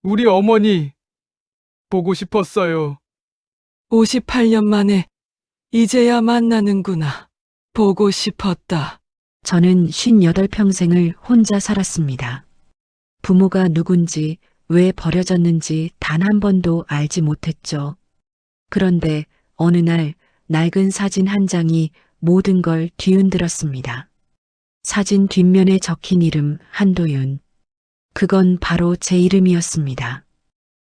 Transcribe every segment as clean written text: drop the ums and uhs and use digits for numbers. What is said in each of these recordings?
우리 어머니 보고 싶었어요. 58년 만에 이제야 만나는구나. 보고 싶었다. 저는 58평생을 혼자 살았습니다. 부모가 누군지, 왜 버려졌는지 단 한 번도 알지 못했죠. 그런데 어느 날 낡은 사진 한 장이 모든 걸 뒤흔들었습니다. 사진 뒷면에 적힌 이름 한도윤. 그건 바로 제 이름이었습니다.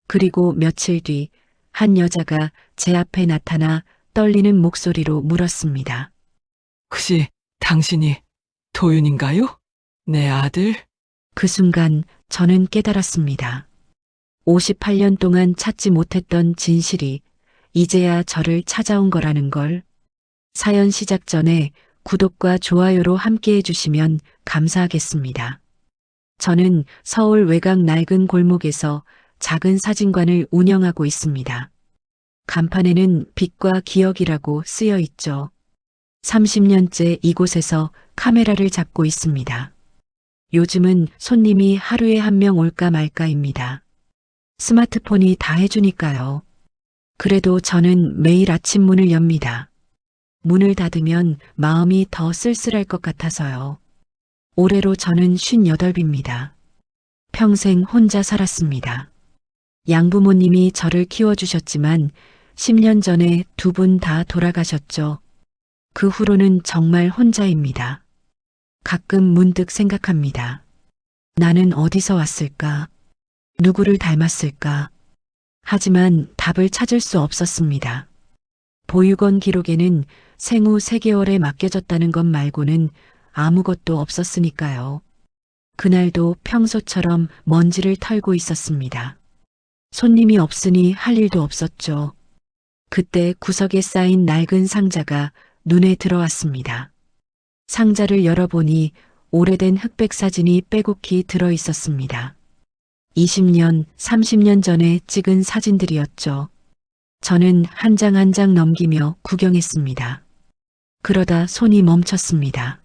그리고 며칠 뒤 한 여자가 제 앞에 나타나 떨리는 목소리로 물었습니다. 혹시 당신이 도윤인가요? 내 아들? 그 순간 저는 깨달았습니다. 58년 동안 찾지 못했던 진실이 이제야 저를 찾아온 거라는 걸. 사연 시작 전에 구독과 좋아요로 함께 해주시면 감사하겠습니다. 저는 서울 외곽 낡은 골목에서 작은 사진관을 운영하고 있습니다. 간판에는 빛과 기억이라고 쓰여 있죠. 30년째 이곳에서 카메라를 잡고 있습니다. 요즘은 손님이 하루에 한 명 올까 말까입니다. 스마트폰이 다 해주니까요. 그래도 저는 매일 아침 문을 엽니다. 문을 닫으면 마음이 더 쓸쓸할 것 같아서요. 올해로 저는 58입니다. 평생 혼자 살았습니다. 양부모님이 저를 키워주셨지만 10년 전에 두 분 다 돌아가셨죠. 그 후로는 정말 혼자입니다. 가끔 문득 생각합니다. 나는 어디서 왔을까? 누구를 닮았을까? 하지만 답을 찾을 수 없었습니다. 보육원 기록에는 생후 3개월에 맡겨졌다는 것 말고는 아무것도 없었으니까요. 그날도 평소처럼 먼지를 털고 있었습니다. 손님이 없으니 할 일도 없었죠. 그때 구석에 쌓인 낡은 상자가 눈에 들어왔습니다. 상자를 열어보니 오래된 흑백 사진이 빼곡히 들어 있었습니다. 20년, 30년 전에 찍은 사진들이었죠. 저는 한 장 한 장 넘기며 구경했습니다. 그러다 손이 멈췄습니다.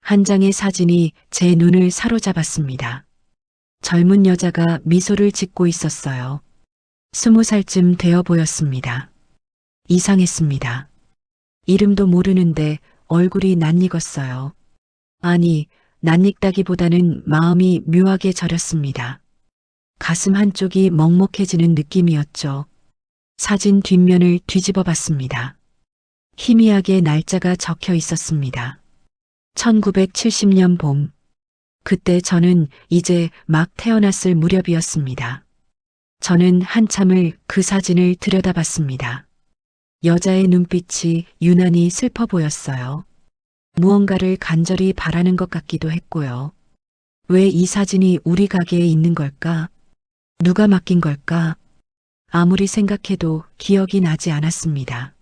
한 장의 사진이 제 눈을 사로잡았습니다. 젊은 여자가 미소를 짓고 있었어요. 20살쯤 되어 보였습니다. 이상했습니다. 이름도 모르는데 얼굴이 낯익었어요. 아니, 낯익다기보다는 마음이 묘하게 저렸습니다. 가슴 한쪽이 먹먹해지는 느낌이었죠. 사진 뒷면을 뒤집어 봤습니다. 희미하게 날짜가 적혀 있었습니다. 1970년 봄. 그때 저는 이제 막 태어났을 무렵이었습니다. 저는 한참을 그 사진을 들여다봤습니다. 여자의 눈빛이 유난히 슬퍼 보였어요. 무언가를 간절히 바라는 것 같기도 했고요. 왜 이 사진이 우리 가게에 있는 걸까? 누가 맡긴 걸까? 아무리 생각해도 기억이 나지 않았습니다.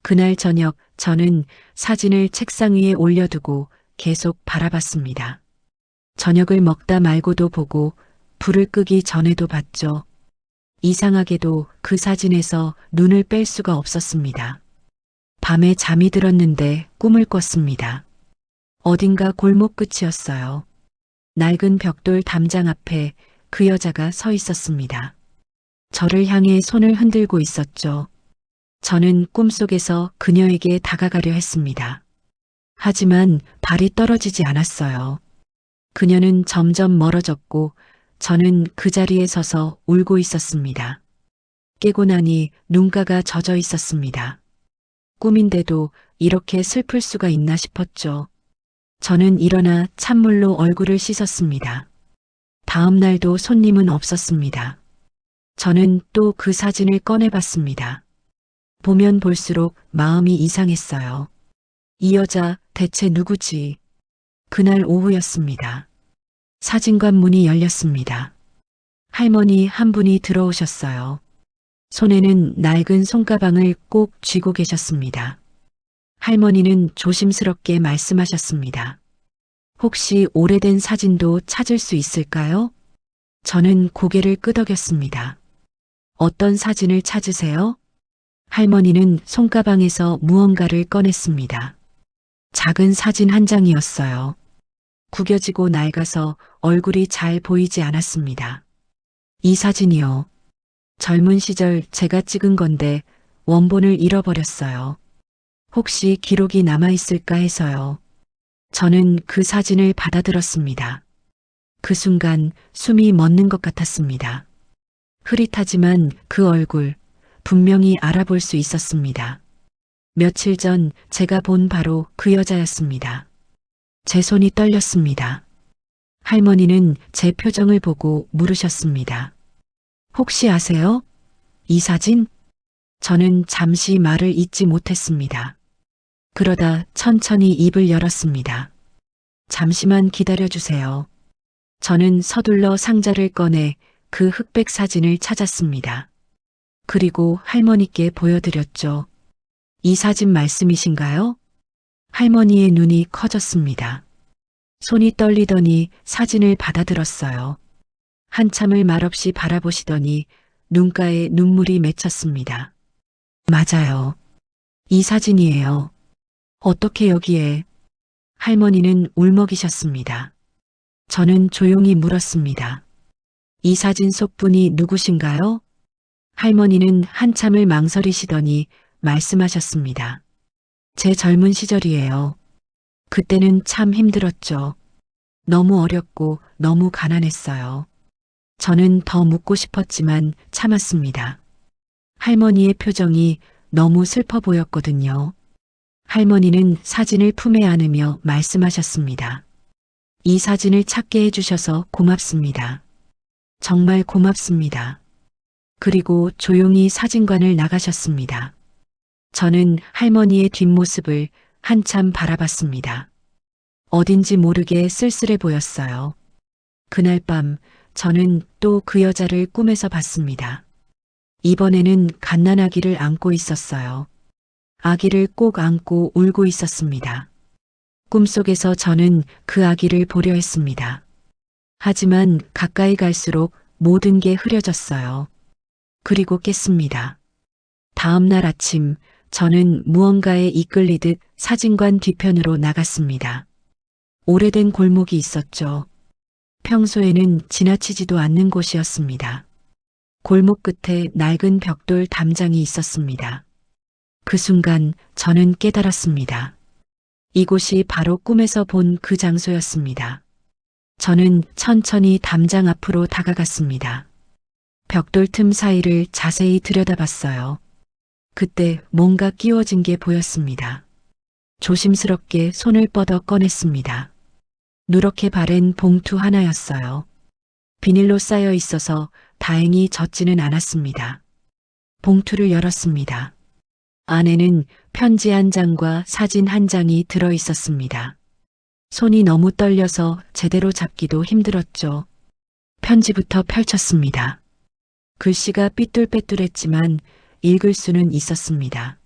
그날 저녁 저는 사진을 책상 위에 올려두고 계속 바라봤습니다. 저녁을 먹다 말고도 보고 불을 끄기 전에도 봤죠. 이상하게도 그 사진에서 눈을 뺄 수가 없었습니다. 밤에 잠이 들었는데 꿈을 꿨습니다. 어딘가 골목 끝이었어요. 낡은 벽돌 담장 앞에 그 여자가 서 있었습니다. 저를 향해 손을 흔들고 있었죠. 저는 꿈속에서 그녀에게 다가가려 했습니다. 하지만 발이 떨어지지 않았어요. 그녀는 점점 멀어졌고 저는 그 자리에 서서 울고 있었습니다. 깨고 나니 눈가가 젖어 있었습니다. 꿈인데도 이렇게 슬플 수가 있나 싶었죠. 저는 일어나 찬물로 얼굴을 씻었습니다. 다음 날도 손님은 없었습니다. 저는 또 그 사진을 꺼내봤습니다. 보면 볼수록 마음이 이상했어요. 이 여자 대체 누구지? 그날 오후였습니다. 사진관 문이 열렸습니다. 할머니 한 분이 들어오셨어요. 손에는 낡은 손가방을 꼭 쥐고 계셨습니다. 할머니는 조심스럽게 말씀하셨습니다. 혹시 오래된 사진도 찾을 수 있을까요? 저는 고개를 끄덕였습니다. 어떤 사진을 찾으세요? 할머니는 손가방에서 무언가를 꺼냈습니다. 작은 사진 한 장이었어요. 구겨지고 낡아서 얼굴이 잘 보이지 않았습니다. 이 사진이요. 젊은 시절 제가 찍은 건데 원본을 잃어버렸어요. 혹시 기록이 남아있을까 해서요. 저는 그 사진을 받아들었습니다. 그 순간 숨이 멎는 것 같았습니다. 흐릿하지만 그 얼굴 분명히 알아볼 수 있었습니다. 며칠 전 제가 본 바로 그 여자였습니다. 제 손이 떨렸습니다. 할머니는 제 표정을 보고 물으셨습니다. 혹시 아세요? 이 사진? 저는 잠시 말을 잇지 못했습니다. 그러다 천천히 입을 열었습니다. 잠시만 기다려주세요. 저는 서둘러 상자를 꺼내 그 흑백 사진을 찾았습니다. 그리고 할머니께 보여드렸죠. 이 사진 말씀이신가요? 할머니의 눈이 커졌습니다. 손이 떨리더니 사진을 받아들었어요. 한참을 말없이 바라보시더니 눈가에 눈물이 맺혔습니다. 맞아요. 이 사진이에요. 어떻게 여기에? 할머니는 울먹이셨습니다. 저는 조용히 물었습니다. 이 사진 속 분이 누구신가요? 할머니는 한참을 망설이시더니 말씀하셨습니다. 제 젊은 시절이에요. 그때는 참 힘들었죠. 너무 어렸고 너무 가난했어요. 저는 더 묻고 싶었지만 참았습니다. 할머니의 표정이 너무 슬퍼 보였거든요. 할머니는 사진을 품에 안으며 말씀하셨습니다. 이 사진을 찾게 해주셔서 고맙습니다. 정말 고맙습니다. 그리고 조용히 사진관을 나가셨습니다. 저는 할머니의 뒷모습을 한참 바라봤습니다. 어딘지 모르게 쓸쓸해 보였어요. 그날 밤 저는 또 그 여자를 꿈에서 봤습니다. 이번에는 갓난아기를 안고 있었어요. 아기를 꼭 안고 울고 있었습니다. 꿈속에서 저는 그 아기를 보려 했습니다. 하지만 가까이 갈수록 모든 게 흐려졌어요. 그리고 깼습니다. 다음 날 아침 저는 무언가에 이끌리듯 사진관 뒤편으로 나갔습니다. 오래된 골목이 있었죠. 평소에는 지나치지도 않는 곳이었습니다. 골목 끝에 낡은 벽돌 담장이 있었습니다. 그 순간 저는 깨달았습니다. 이곳이 바로 꿈에서 본 그 장소였습니다. 저는 천천히 담장 앞으로 다가갔습니다. 벽돌 틈 사이를 자세히 들여다봤어요. 그때 뭔가 끼워진 게 보였습니다. 조심스럽게 손을 뻗어 꺼냈습니다. 누렇게 바랜 봉투 하나였어요. 비닐로 쌓여 있어서 다행히 젖지는 않았습니다. 봉투를 열었습니다. 안에는 편지 한 장과 사진 한 장이 들어 있었습니다. 손이 너무 떨려서 제대로 잡기도 힘들었죠. 편지부터 펼쳤습니다. 글씨가 삐뚤빼뚤했지만 읽을 수는 있었습니다.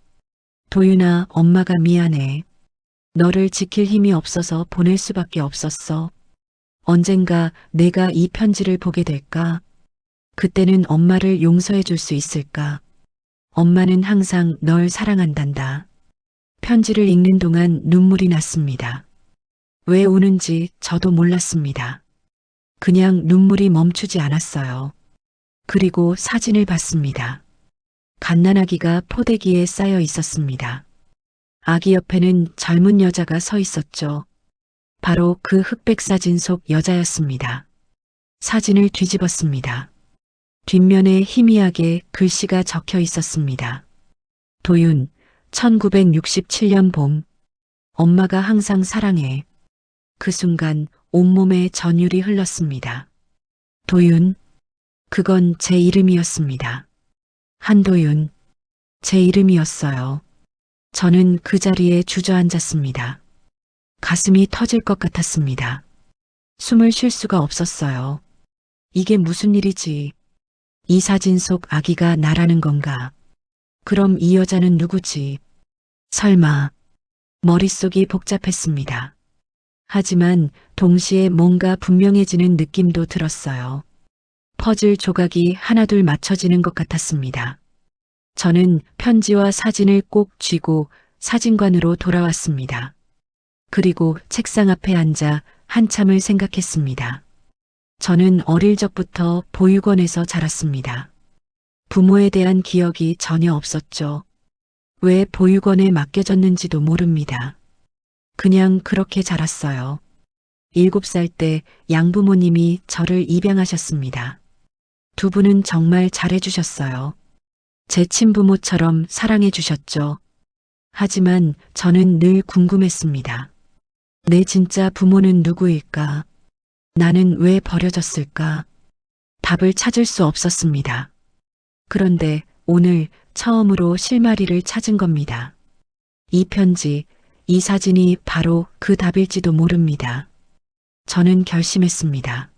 도윤아, 엄마가 미안해. 너를 지킬 힘이 없어서 보낼 수밖에 없었어. 언젠가 내가 이 편지를 보게 될까? 그때는 엄마를 용서해 줄 수 있을까? 엄마는 항상 널 사랑한단다. 편지를 읽는 동안 눈물이 났습니다. 왜 우는지 저도 몰랐습니다. 그냥 눈물이 멈추지 않았어요. 그리고 사진을 봤습니다. 갓난아기가 포대기에 쌓여 있었습니다. 아기 옆에는 젊은 여자가 서 있었죠. 바로 그 흑백 사진 속 여자였습니다. 사진을 뒤집었습니다. 뒷면에 희미하게 글씨가 적혀 있었습니다. 도윤, 1967년 봄. 엄마가 항상 사랑해. 그 순간 온몸에 전율이 흘렀습니다. 도윤, 그건 제 이름이었습니다. 한도윤, 제 이름이었어요. 저는 그 자리에 주저앉았습니다. 가슴이 터질 것 같았습니다. 숨을 쉴 수가 없었어요. 이게 무슨 일이지? 이 사진 속 아기가 나라는 건가? 그럼 이 여자는 누구지? 설마. 머릿속이 복잡했습니다. 하지만 동시에 뭔가 분명해지는 느낌도 들었어요. 퍼즐 조각이 하나둘 맞춰지는 것 같았습니다. 저는 편지와 사진을 꼭 쥐고 사진관으로 돌아왔습니다. 그리고 책상 앞에 앉아 한참을 생각했습니다. 저는 어릴 적부터 보육원에서 자랐습니다. 부모에 대한 기억이 전혀 없었죠. 왜 보육원에 맡겨졌는지도 모릅니다. 그냥 그렇게 자랐어요. 7살 때 양부모님이 저를 입양하셨습니다. 두 분은 정말 잘해주셨어요. 제 친부모처럼 사랑해주셨죠. 하지만 저는 늘 궁금했습니다. 내 진짜 부모는 누구일까? 나는 왜 버려졌을까? 답을 찾을 수 없었습니다. 그런데 오늘 처음으로 실마리를 찾은 겁니다. 이 편지, 이 사진이 바로 그 답일지도 모릅니다. 저는 결심했습니다.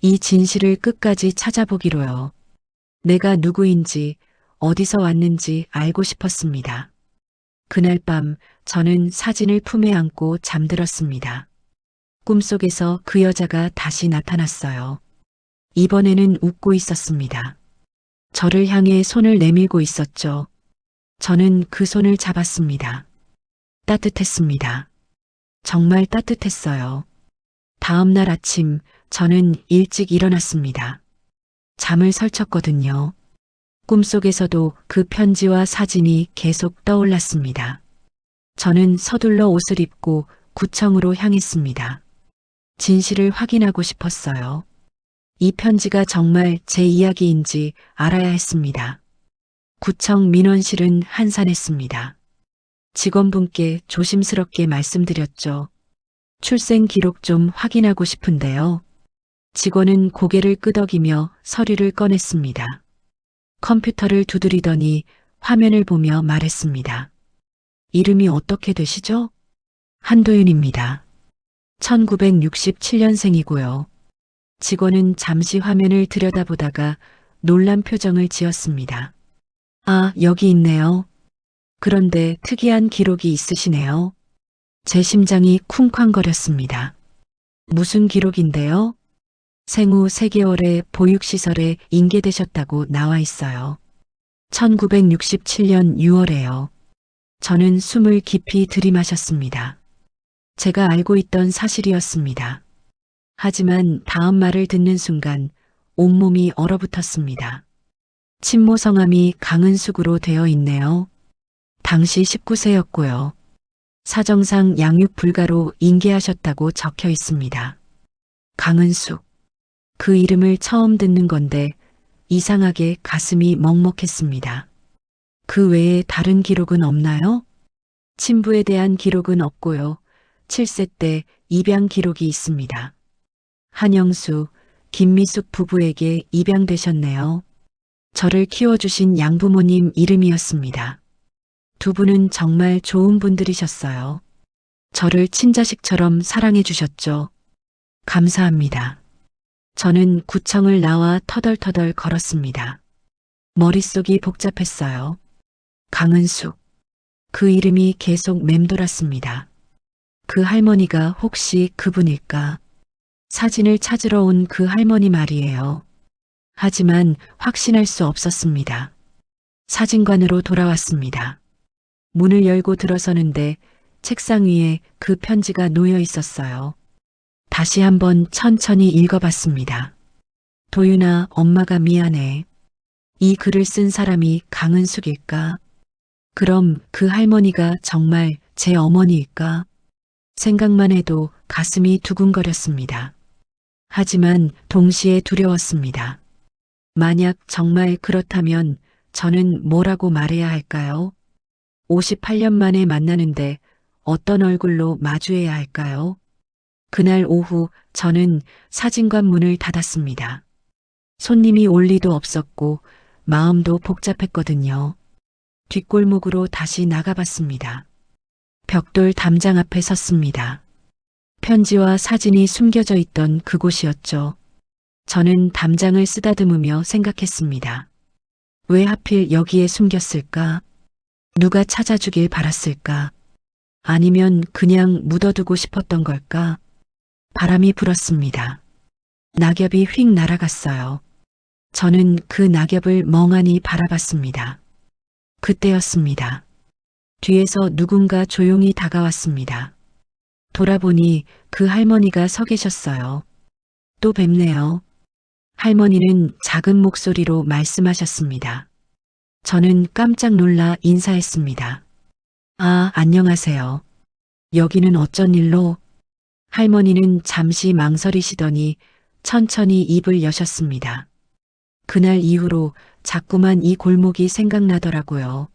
이 진실을 끝까지 찾아보기로요. 내가 누구인지, 어디서 왔는지 알고 싶었습니다. 그날 밤 저는 사진을 품에 안고 잠들었습니다. 꿈속에서 그 여자가 다시 나타났어요. 이번에는 웃고 있었습니다. 저를 향해 손을 내밀고 있었죠. 저는 그 손을 잡았습니다. 따뜻했습니다. 정말 따뜻했어요. 다음 날 아침 저는 일찍 일어났습니다. 잠을 설쳤거든요. 꿈속에서도 그 편지와 사진이 계속 떠올랐습니다. 저는 서둘러 옷을 입고 구청으로 향했습니다. 진실을 확인하고 싶었어요. 이 편지가 정말 제 이야기인지 알아야 했습니다. 구청 민원실은 한산했습니다. 직원분께 조심스럽게 말씀드렸죠. 출생 기록 좀 확인하고 싶은데요. 직원은 고개를 끄덕이며 서류를 꺼냈습니다. 컴퓨터를 두드리더니 화면을 보며 말했습니다. 이름이 어떻게 되시죠? 한도윤입니다. 1967년생이고요. 직원은 잠시 화면을 들여다보다가 놀란 표정을 지었습니다. 아, 여기 있네요. 그런데 특이한 기록이 있으시네요. 제 심장이 쿵쾅거렸습니다. 무슨 기록인데요? 생후 3개월에 보육시설에 인계되셨다고 나와 있어요. 1967년 6월에요. 저는 숨을 깊이 들이마셨습니다. 제가 알고 있던 사실이었습니다. 하지만 다음 말을 듣는 순간 온몸이 얼어붙었습니다. 친모 성함이 강은숙으로 되어 있네요. 당시 19세였고요. 사정상 양육 불가로 인계하셨다고 적혀 있습니다. 강은숙. 그 이름을 처음 듣는 건데 이상하게 가슴이 먹먹했습니다. 그 외에 다른 기록은 없나요? 친부에 대한 기록은 없고요. 7세 때 입양 기록이 있습니다. 한영수, 김미숙 부부에게 입양되셨네요. 저를 키워주신 양부모님 이름이었습니다. 두 분은 정말 좋은 분들이셨어요. 저를 친자식처럼 사랑해 주셨죠. 감사합니다. 저는 구청을 나와 터덜터덜 걸었습니다. 머릿속이 복잡했어요. 강은숙. 그 이름이 계속 맴돌았습니다. 그 할머니가 혹시 그분일까? 사진을 찾으러 온 그 할머니 말이에요. 하지만 확신할 수 없었습니다. 사진관으로 돌아왔습니다. 문을 열고 들어서는데 책상 위에 그 편지가 놓여 있었어요. 다시 한번 천천히 읽어봤습니다. 도윤아, 엄마가 미안해. 이 글을 쓴 사람이 강은숙일까? 그럼 그 할머니가 정말 제 어머니일까? 생각만 해도 가슴이 두근거렸습니다. 하지만 동시에 두려웠습니다. 만약 정말 그렇다면 저는 뭐라고 말해야 할까요? 58년 만에 만나는데 어떤 얼굴로 마주해야 할까요? 그날 오후 저는 사진관 문을 닫았습니다. 손님이 올 리도 없었고 마음도 복잡했거든요. 뒷골목으로 다시 나가봤습니다. 벽돌 담장 앞에 섰습니다. 편지와 사진이 숨겨져 있던 그곳이었죠. 저는 담장을 쓰다듬으며 생각했습니다. 왜 하필 여기에 숨겼을까? 누가 찾아주길 바랐을까? 아니면 그냥 묻어두고 싶었던 걸까? 바람이 불었습니다. 낙엽이 휙 날아갔어요. 저는 그 낙엽을 멍하니 바라봤습니다. 그때였습니다. 뒤에서 누군가 조용히 다가왔습니다. 돌아보니 그 할머니가 서 계셨어요. 또 뵙네요. 할머니는 작은 목소리로 말씀하셨습니다. 저는 깜짝 놀라 인사했습니다. 아, 안녕하세요. 여기는 어쩐 일로? 할머니는 잠시 망설이시더니 천천히 입을 여셨습니다. 그날 이후로 자꾸만 이 골목이 생각나더라고요.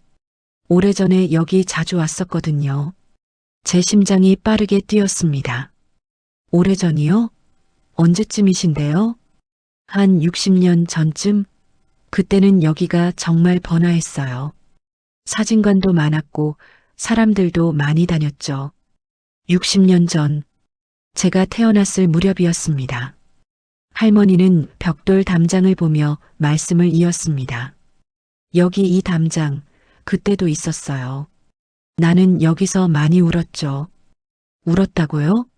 오래전에 여기 자주 왔었거든요. 제 심장이 빠르게 뛰었습니다. 오래전이요? 언제쯤이신데요? 한 60년 전쯤? 그때는 여기가 정말 번화했어요. 사진관도 많았고 사람들도 많이 다녔죠. 60년 전, 제가 태어났을 무렵이었습니다. 할머니는 벽돌 담장을 보며 말씀을 이었습니다. 여기 이 담장, 그때도 있었어요. 나는 여기서 많이 울었죠. 울었다고요?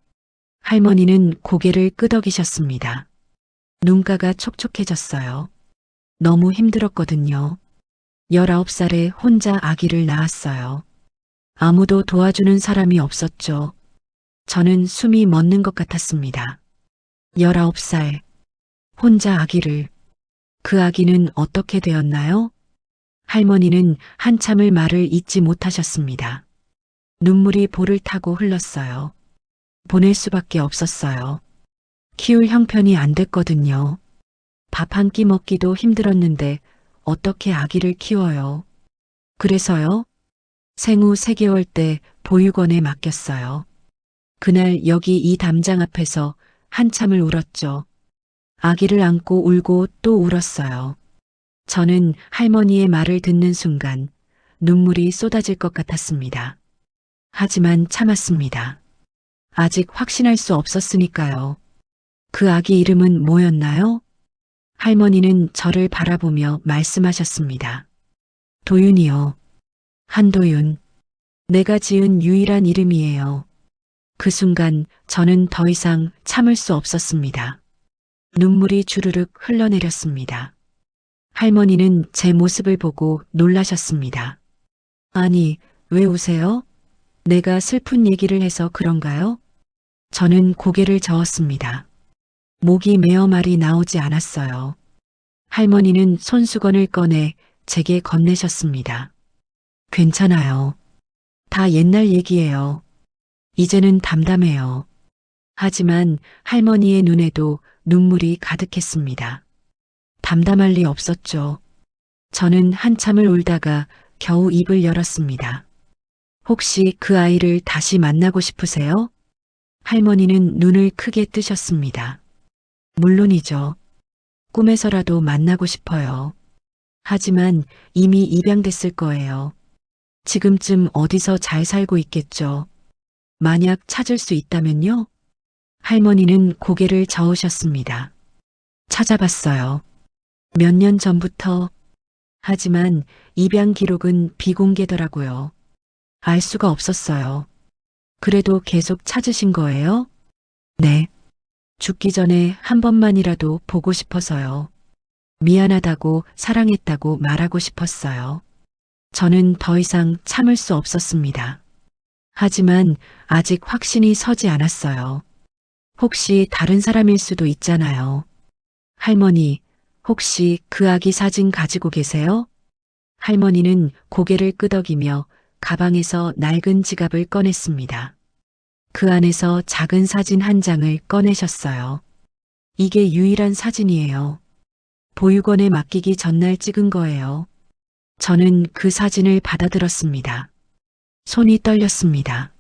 할머니는 고개를 끄덕이셨습니다. 눈가가 촉촉해졌어요. 너무 힘들었거든요. 19살에 혼자 아기를 낳았어요. 아무도 도와주는 사람이 없었죠. 저는 숨이 멎는 것 같았습니다. 19살, 혼자 아기를. 그 아기는 어떻게 되었나요? 할머니는 한참을 말을 잇지 못하셨습니다. 눈물이 볼을 타고 흘렀어요. 보낼 수밖에 없었어요. 키울 형편이 안 됐거든요. 밥 한 끼 먹기도 힘들었는데 어떻게 아기를 키워요? 그래서요? 생후 3개월 때 보육원에 맡겼어요. 그날 여기 이 담장 앞에서 한참을 울었죠. 아기를 안고 울고 또 울었어요. 저는 할머니의 말을 듣는 순간 눈물이 쏟아질 것 같았습니다. 하지만 참았습니다. 아직 확신할 수 없었으니까요. 그 아기 이름은 뭐였나요? 할머니는 저를 바라보며 말씀하셨습니다. 도윤이요. 한도윤. 내가 지은 유일한 이름이에요. 그 순간 저는 더 이상 참을 수 없었습니다. 눈물이 주르륵 흘러내렸습니다. 할머니는 제 모습을 보고 놀라셨습니다. 아니, 왜 우세요? 내가 슬픈 얘기를 해서 그런가요? 저는 고개를 저었습니다. 목이 메어 말이 나오지 않았어요. 할머니는 손수건을 꺼내 제게 건네셨습니다. 괜찮아요. 다 옛날 얘기예요. 이제는 담담해요. 하지만 할머니의 눈에도 눈물이 가득했습니다. 담담할 리 없었죠. 저는 한참을 울다가 겨우 입을 열었습니다. 혹시 그 아이를 다시 만나고 싶으세요? 할머니는 눈을 크게 뜨셨습니다. 물론이죠. 꿈에서라도 만나고 싶어요. 하지만 이미 입양됐을 거예요. 지금쯤 어디서 잘 살고 있겠죠. 만약 찾을 수 있다면요? 할머니는 고개를 저으셨습니다. 찾아봤어요. 몇 년 전부터. 하지만 입양 기록은 비공개더라고요. 알 수가 없었어요. 그래도 계속 찾으신 거예요? 네. 죽기 전에 한 번만이라도 보고 싶어서요. 미안하다고 사랑했다고 말하고 싶었어요. 저는 더 이상 참을 수 없었습니다. 하지만 아직 확신이 서지 않았어요. 혹시 다른 사람일 수도 있잖아요. 할머니, 혹시 그 아기 사진 가지고 계세요? 할머니는 고개를 끄덕이며 가방에서 낡은 지갑을 꺼냈습니다. 그 안에서 작은 사진 한 장을 꺼내셨어요. 이게 유일한 사진이에요. 보육원에 맡기기 전날 찍은 거예요. 저는 그 사진을 받아들었습니다. 손이 떨렸습니다.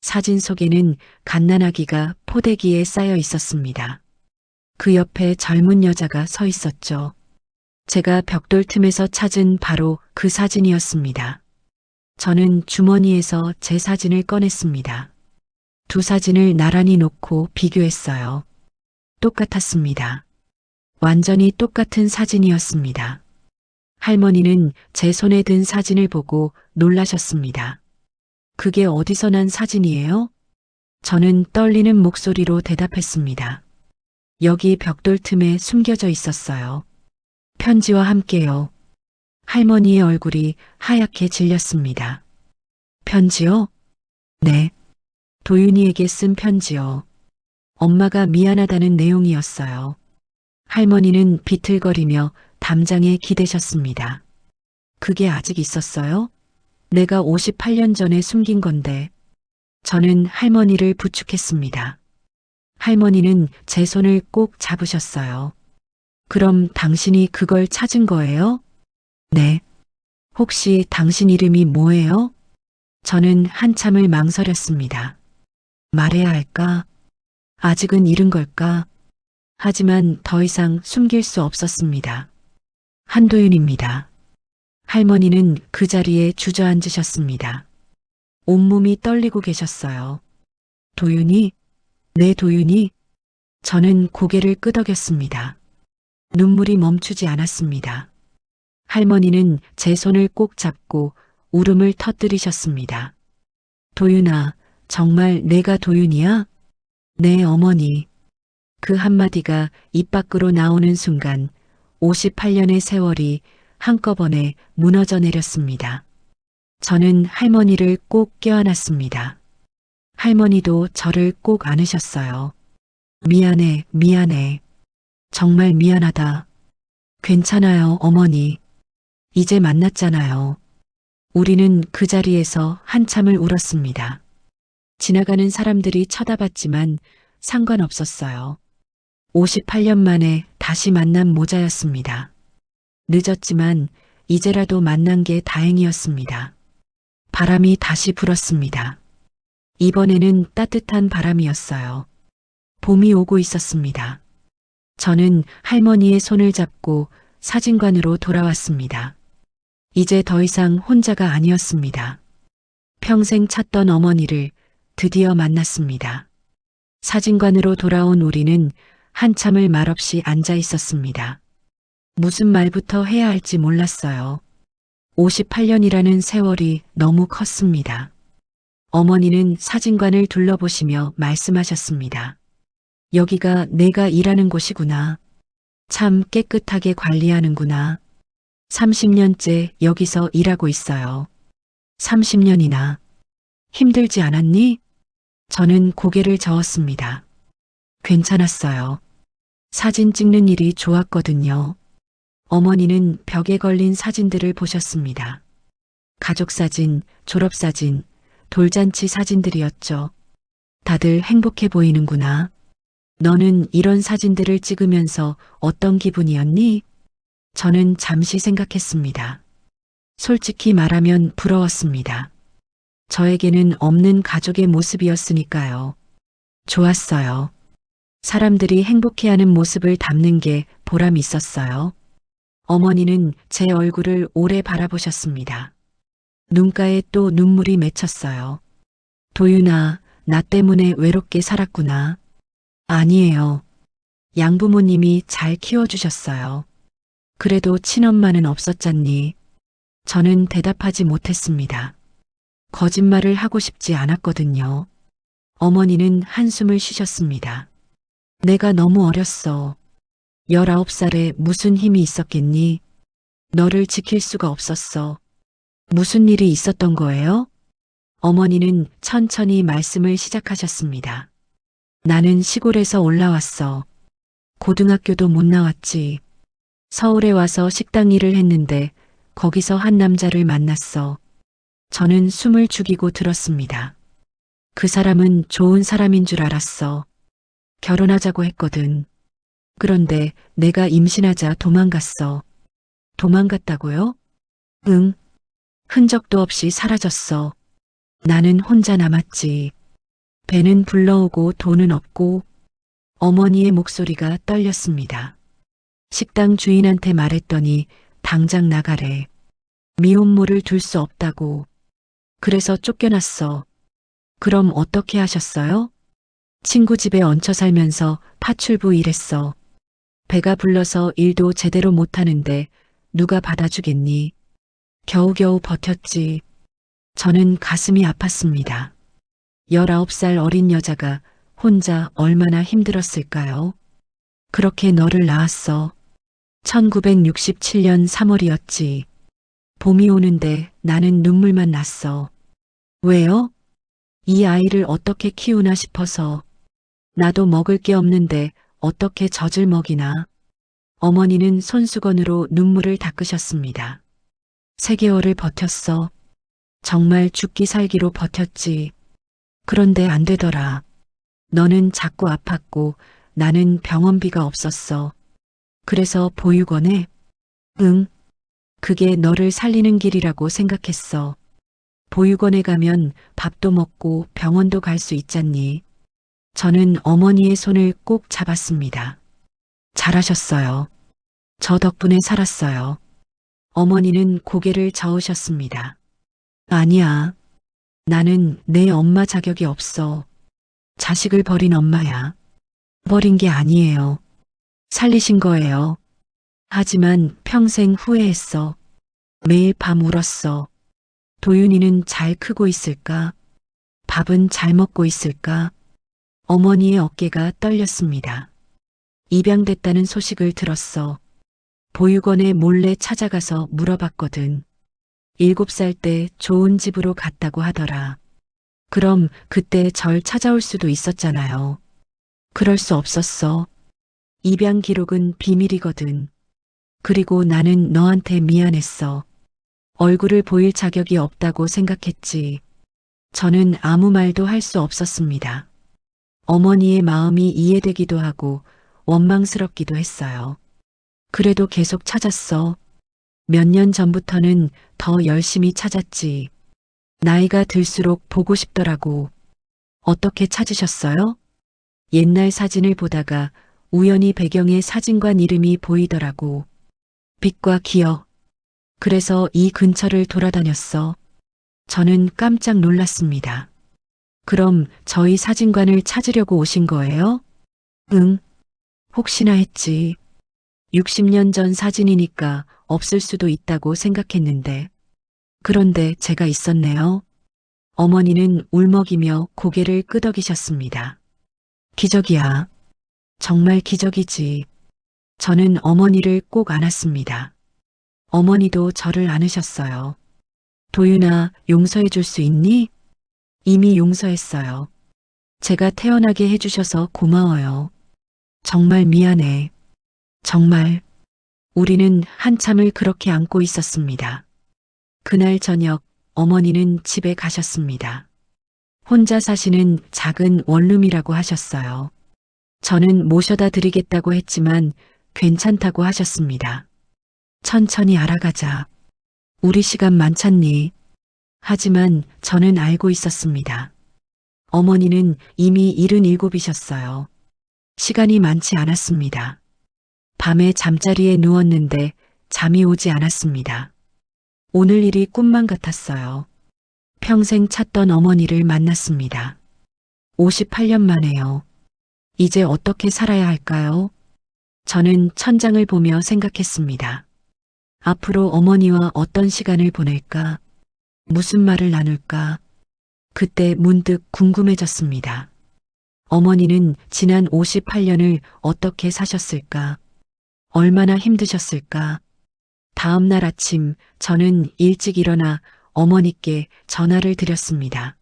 사진 속에는 갓난아기가 포대기에 쌓여 있었습니다. 그 옆에 젊은 여자가 서 있었죠. 제가 벽돌 틈에서 찾은 바로 그 사진이었습니다. 저는 주머니에서 제 사진을 꺼냈습니다. 두 사진을 나란히 놓고 비교했어요. 똑같았습니다. 완전히 똑같은 사진이었습니다. 할머니는 제 손에 든 사진을 보고 놀라셨습니다. 그게 어디서 난 사진이에요? 저는 떨리는 목소리로 대답했습니다. 여기 벽돌 틈에 숨겨져 있었어요. 편지와 함께요. 할머니의 얼굴이 하얗게 질렸습니다. 편지요? 네. 도윤이에게 쓴 편지요. 엄마가 미안하다는 내용이었어요. 할머니는 비틀거리며 담장에 기대셨습니다. 그게 아직 있었어요? 내가 58년 전에 숨긴 건데. 저는 할머니를 부축했습니다. 할머니는 제 손을 꼭 잡으셨어요. 그럼 당신이 그걸 찾은 거예요? 네. 혹시 당신 이름이 뭐예요? 저는 한참을 망설였습니다. 말해야 할까? 아직은 이른 걸까? 하지만 더 이상 숨길 수 없었습니다. 한도윤입니다. 할머니는 그 자리에 주저앉으셨습니다. 온몸이 떨리고 계셨어요. 도윤이? 네, 도윤이? 저는 고개를 끄덕였습니다. 눈물이 멈추지 않았습니다. 할머니는 제 손을 꼭 잡고 울음을 터뜨리셨습니다. 도윤아, 정말 내가 도윤이야? 네, 어머니. 그 한마디가 입 밖으로 나오는 순간 58년의 세월이 한꺼번에 무너져 내렸습니다. 저는 할머니를 꼭 껴안았습니다. 할머니도 저를 꼭 안으셨어요. 미안해, 미안해. 정말 미안하다. 괜찮아요, 어머니. 이제 만났잖아요. 우리는 그 자리에서 한참을 울었습니다. 지나가는 사람들이 쳐다봤지만 상관없었어요. 58년 만에 다시 만난 모자였습니다. 늦었지만 이제라도 만난 게 다행이었습니다. 바람이 다시 불었습니다. 이번에는 따뜻한 바람이었어요. 봄이 오고 있었습니다. 저는 할머니의 손을 잡고 사진관으로 돌아왔습니다. 이제 더 이상 혼자가 아니었습니다. 평생 찾던 어머니를 드디어 만났습니다. 사진관으로 돌아온 우리는 한참을 말없이 앉아 있었습니다. 무슨 말부터 해야 할지 몰랐어요. 58년이라는 세월이 너무 컸습니다. 어머니는 사진관을 둘러보시며 말씀하셨습니다. 여기가 내가 일하는 곳이구나. 참 깨끗하게 관리하는구나. 30년째 여기서 일하고 있어요. 30년이나. 힘들지 않았니? 저는 고개를 저었습니다. 괜찮았어요. 사진 찍는 일이 좋았거든요. 어머니는 벽에 걸린 사진들을 보셨습니다. 가족사진, 졸업사진, 돌잔치 사진들이었죠. 다들 행복해 보이는구나. 너는 이런 사진들을 찍으면서 어떤 기분이었니? 저는 잠시 생각했습니다. 솔직히 말하면 부러웠습니다. 저에게는 없는 가족의 모습이었으니까요. 좋았어요. 사람들이 행복해하는 모습을 담는 게 보람 있었어요. 어머니는 제 얼굴을 오래 바라보셨습니다. 눈가에 또 눈물이 맺혔어요. 도윤아, 나 때문에 외롭게 살았구나. 아니에요. 양부모님이 잘 키워주셨어요. 그래도 친엄마는 없었잖니. 저는 대답하지 못했습니다. 거짓말을 하고 싶지 않았거든요. 어머니는 한숨을 쉬셨습니다. 내가 너무 어렸어. 19살에 무슨 힘이 있었겠니? 너를 지킬 수가 없었어. 무슨 일이 있었던 거예요? 어머니는 천천히 말씀을 시작하셨습니다. 나는 시골에서 올라왔어. 고등학교도 못 나왔지. 서울에 와서 식당 일을 했는데 거기서 한 남자를 만났어. 저는 숨을 죽이고 들었습니다. 그 사람은 좋은 사람인 줄 알았어. 결혼하자고 했거든. 그런데 내가 임신하자 도망갔어. 도망갔다고요? 응. 흔적도 없이 사라졌어. 나는 혼자 남았지. 배는 불러오고 돈은 없고. 어머니의 목소리가 떨렸습니다. 식당 주인한테 말했더니 당장 나가래. 미혼모를 둘 수 없다고. 그래서 쫓겨났어. 그럼 어떻게 하셨어요? 친구 집에 얹혀 살면서 파출부 일했어. 배가 불러서 일도 제대로 못하는데 누가 받아주겠니? 겨우겨우 버텼지. 저는 가슴이 아팠습니다. 19살 어린 여자가 혼자 얼마나 힘들었을까요? 그렇게 너를 낳았어. 1967년 3월이었지. 봄이 오는데 나는 눈물만 났어. 왜요? 이 아이를 어떻게 키우나 싶어서. 나도 먹을 게 없는데 어떻게 젖을 먹이나. 어머니는 손수건으로 눈물을 닦으셨습니다. 3개월을 버텼어. 정말 죽기 살기로 버텼지. 그런데 안 되더라. 너는 자꾸 아팠고 나는 병원비가 없었어. 그래서 보육원에? 응. 그게 너를 살리는 길이라고 생각했어. 보육원에 가면 밥도 먹고 병원도 갈 수 있잖니. 저는 어머니의 손을 꼭 잡았습니다. 잘하셨어요. 저 덕분에 살았어요. 어머니는 고개를 저으셨습니다. 아니야. 나는 내 엄마 자격이 없어. 자식을 버린 엄마야. 버린 게 아니에요. 살리신 거예요. 하지만 평생 후회했어. 매일 밤 울었어. 도윤이는 잘 크고 있을까? 밥은 잘 먹고 있을까? 어머니의 어깨가 떨렸습니다. 입양됐다는 소식을 들었어. 보육원에 몰래 찾아가서 물어봤거든. 7살 때 좋은 집으로 갔다고 하더라. 그럼 그때 절 찾아올 수도 있었잖아요. 그럴 수 없었어. 입양 기록은 비밀이거든. 그리고 나는 너한테 미안했어. 얼굴을 보일 자격이 없다고 생각했지. 저는 아무 말도 할 수 없었습니다. 어머니의 마음이 이해되기도 하고 원망스럽기도 했어요. 그래도 계속 찾았어. 몇 년 전부터는 더 열심히 찾았지. 나이가 들수록 보고 싶더라고. 어떻게 찾으셨어요? 옛날 사진을 보다가 우연히 배경에 사진관 이름이 보이더라고. 빛과 기억. 그래서 이 근처를 돌아다녔어. 저는 깜짝 놀랐습니다. 그럼 저희 사진관을 찾으려고 오신 거예요? 응. 혹시나 했지. 60년 전 사진이니까 없을 수도 있다고 생각했는데. 그런데 제가 있었네요. 어머니는 울먹이며 고개를 끄덕이셨습니다. 기적이야. 정말 기적이지. 저는 어머니를 꼭 안았습니다. 어머니도 저를 안으셨어요. 도윤아, 용서해 줄 수 있니? 이미 용서했어요. 제가 태어나게 해주셔서 고마워요. 정말 미안해. 정말. 우리는 한참을 그렇게 안고 있었습니다. 그날 저녁 어머니는 집에 가셨습니다. 혼자 사시는 작은 원룸이라고 하셨어요. 저는 모셔다 드리겠다고 했지만 괜찮다고 하셨습니다. 천천히 알아가자. 우리 시간 많잖니. 하지만 저는 알고 있었습니다. 어머니는 이미 77이셨어요. 시간이 많지 않았습니다. 밤에 잠자리에 누웠는데 잠이 오지 않았습니다. 오늘 일이 꿈만 같았어요. 평생 찾던 어머니를 만났습니다. 58년 만에요. 이제 어떻게 살아야 할까요? 저는 천장을 보며 생각했습니다. 앞으로 어머니와 어떤 시간을 보낼까? 무슨 말을 나눌까? 그때 문득 궁금해졌습니다. 어머니는 지난 58년을 어떻게 사셨을까? 얼마나 힘드셨을까? 다음 날 아침 저는 일찍 일어나 어머니께 전화를 드렸습니다.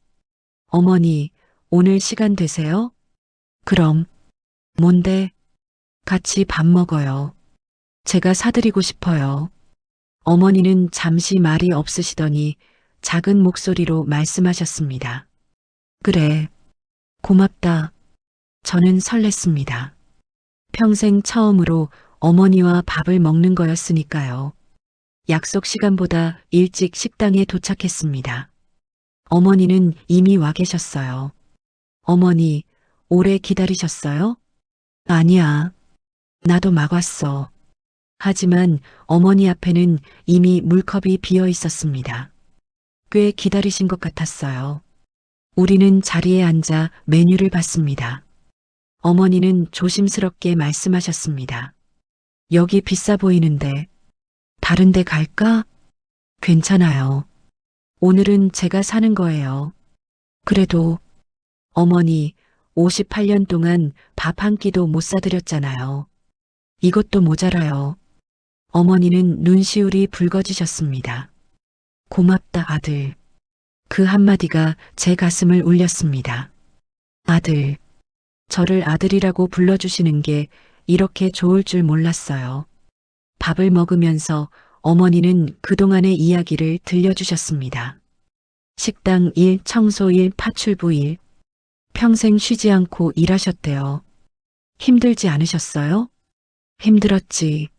어머니, 오늘 시간 되세요? 그럼. 뭔데? 같이 밥 먹어요. 제가 사드리고 싶어요. 어머니는 잠시 말이 없으시더니 작은 목소리로 말씀하셨습니다. 그래. 고맙다. 저는 설렜습니다. 평생 처음으로 어머니와 밥을 먹는 거였으니까요. 약속 시간보다 일찍 식당에 도착했습니다. 어머니는 이미 와 계셨어요. 어머니, 오래 기다리셨어요? 아니야. 나도 막 왔어. 하지만 어머니 앞에는 이미 물컵이 비어 있었습니다. 꽤 기다리신 것 같았어요. 우리는 자리에 앉아 메뉴를 봤습니다. 어머니는 조심스럽게 말씀하셨습니다. 여기 비싸 보이는데 다른 데 갈까? 괜찮아요. 오늘은 제가 사는 거예요. 그래도 어머니 58년 동안 밥 한 끼도 못 사드렸잖아요. 이것도 모자라요. 어머니는 눈시울이 붉어지셨습니다. 고맙다, 아들. 그 한마디가 제 가슴을 울렸습니다. 아들. 저를 아들이라고 불러주시는 게 이렇게 좋을 줄 몰랐어요. 밥을 먹으면서 어머니는 그동안의 이야기를 들려주셨습니다. 식당 일, 청소 일, 파출부 일. 평생 쉬지 않고 일하셨대요. 힘들지 않으셨어요? 힘들었지.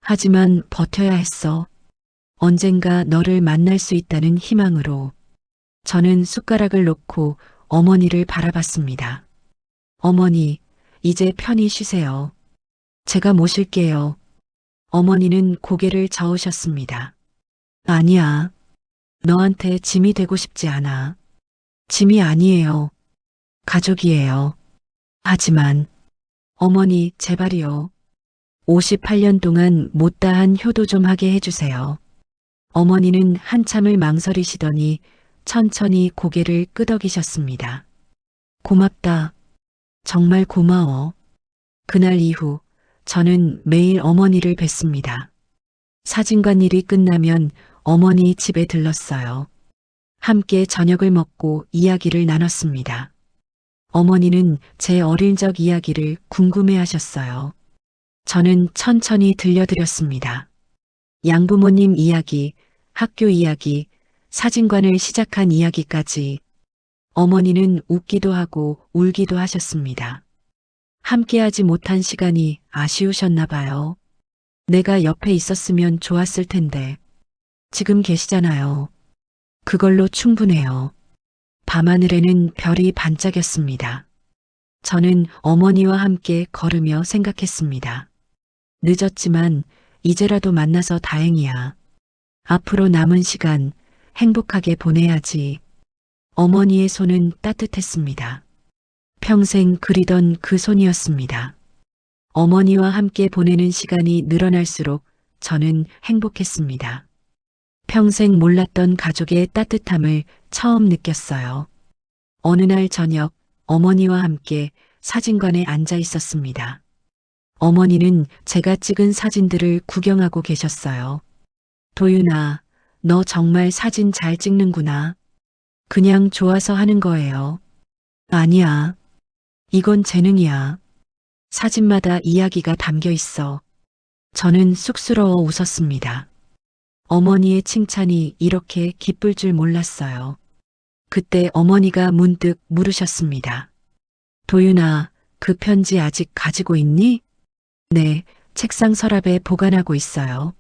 하지만 버텨야 했어. 언젠가 너를 만날 수 있다는 희망으로. 저는 숟가락을 놓고 어머니를 바라봤습니다. 어머니, 이제 편히 쉬세요. 제가 모실게요. 어머니는 고개를 저으셨습니다. 아니야. 너한테 짐이 되고 싶지 않아. 짐이 아니에요. 가족이에요. 하지만, 어머니, 제발이요. 58년 동안 못다한 효도 좀 하게 해주세요. 어머니는 한참을 망설이시더니 천천히 고개를 끄덕이셨습니다. 고맙다. 정말 고마워. 그날 이후 저는 매일 어머니를 뵀습니다. 사진관 일이 끝나면 어머니 집에 들렀어요. 함께 저녁을 먹고 이야기를 나눴습니다. 어머니는 제 어릴 적 이야기를 궁금해 하셨어요. 저는 천천히 들려드렸습니다. 양부모님 이야기, 학교 이야기, 사진관을 시작한 이야기까지. 어머니는 웃기도 하고 울기도 하셨습니다. 함께하지 못한 시간이 아쉬우셨나 봐요. 내가 옆에 있었으면 좋았을 텐데. 지금 계시잖아요. 그걸로 충분해요. 밤하늘에는 별이 반짝였습니다. 저는 어머니와 함께 걸으며 생각했습니다. 늦었지만 이제라도 만나서 다행이야. 앞으로 남은 시간 행복하게 보내야지. 어머니의 손은 따뜻했습니다. 평생 그리던 그 손이었습니다. 어머니와 함께 보내는 시간이 늘어날수록 저는 행복했습니다. 평생 몰랐던 가족의 따뜻함을 처음 느꼈어요. 어느 날 저녁 어머니와 함께 사진관에 앉아 있었습니다. 어머니는 제가 찍은 사진들을 구경하고 계셨어요. 도윤아, 너 정말 사진 잘 찍는구나. 그냥 좋아서 하는 거예요. 아니야. 이건 재능이야. 사진마다 이야기가 담겨 있어. 저는 쑥스러워 웃었습니다. 어머니의 칭찬이 이렇게 기쁠 줄 몰랐어요. 그때 어머니가 문득 물으셨습니다. 도윤아, 그 편지 아직 가지고 있니? 네, 책상 서랍에 보관하고 있어요.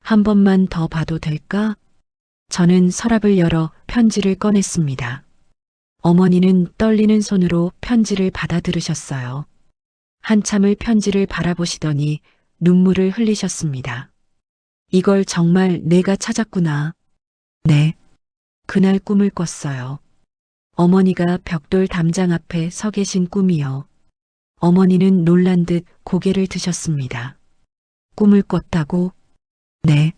한 번만 더 봐도 될까? 저는 서랍을 열어 편지를 꺼냈습니다. 어머니는 떨리는 손으로 편지를 받아들으셨어요. 한참을 편지를 바라보시더니 눈물을 흘리셨습니다. 이걸 정말 내가 찾았구나. 네. 그날 꿈을 꿨어요. 어머니가 벽돌 담장 앞에 서 계신 꿈이요. 어머니는 놀란 듯 고개를 드셨습니다. 꿈을 꿨다고? 네.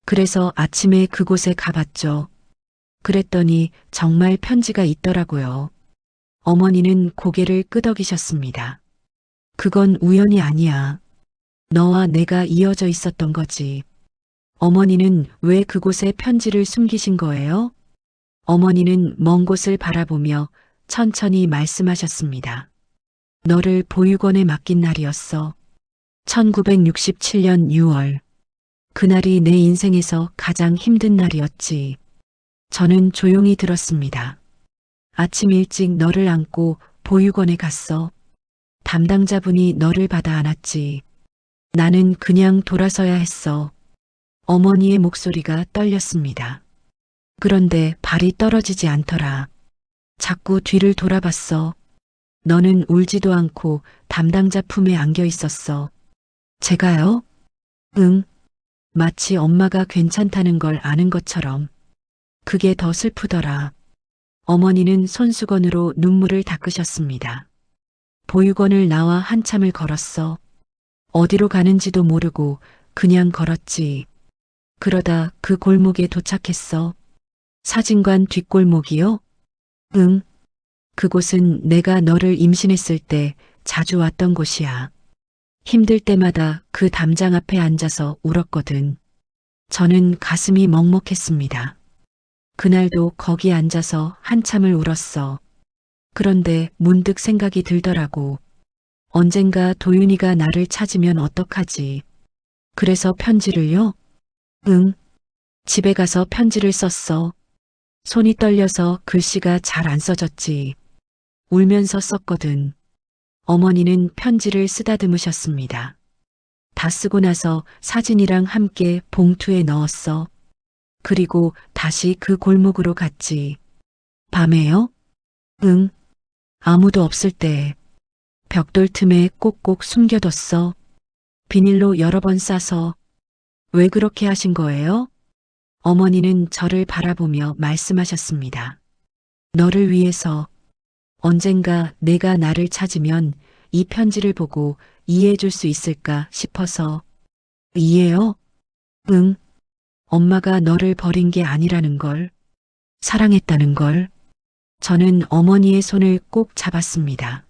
그래서 아침에 그곳에 가봤죠. 그랬더니 정말 편지가 있더라고요. 어머니는 고개를 끄덕이셨습니다. 그건 우연이 아니야. 너와 내가 이어져 있었던 거지. 어머니는 왜 그곳에 편지를 숨기신 거예요? 어머니는 먼 곳을 바라보며 천천히 말씀하셨습니다. 너를 보육원에 맡긴 날이었어. 1967년 6월. 그날이 내 인생에서 가장 힘든 날이었지. 저는 조용히 들었습니다. 아침 일찍 너를 안고 보육원에 갔어. 담당자분이 너를 받아 안았지. 나는 그냥 돌아서야 했어. 어머니의 목소리가 떨렸습니다. 그런데 발이 떨어지지 않더라. 자꾸 뒤를 돌아봤어. 너는 울지도 않고 담당자 품에 안겨 있었어. 제가요? 응. 마치 엄마가 괜찮다는 걸 아는 것처럼. 그게 더 슬프더라. 어머니는 손수건으로 눈물을 닦으셨습니다. 보육원을 나와 한참을 걸었어. 어디로 가는지도 모르고 그냥 걸었지. 그러다 그 골목에 도착했어. 사진관 뒷골목이요? 응. 그곳은 내가 너를 임신했을 때 자주 왔던 곳이야. 힘들 때마다 그 담장 앞에 앉아서 울었거든. 저는 가슴이 먹먹했습니다. 그날도 거기 앉아서 한참을 울었어. 그런데 문득 생각이 들더라고. 언젠가 도윤이가 나를 찾으면 어떡하지? 그래서 편지를요? 응. 집에 가서 편지를 썼어. 손이 떨려서 글씨가 잘 안 써졌지. 울면서 썼거든. 어머니는 편지를 쓰다듬으셨습니다. 다 쓰고 나서 사진이랑 함께 봉투에 넣었어. 그리고 다시 그 골목으로 갔지. 밤에요? 응. 아무도 없을 때 벽돌 틈에 꼭꼭 숨겨뒀어. 비닐로 여러 번 싸서. 왜 그렇게 하신 거예요? 어머니는 저를 바라보며 말씀하셨습니다. 너를 위해서. 언젠가 내가 나를 찾으면 이 편지를 보고 이해해 줄 수 있을까 싶어서. 이해요? 응. 엄마가 너를 버린 게 아니라는 걸. 사랑했다는 걸. 저는 어머니의 손을 꼭 잡았습니다.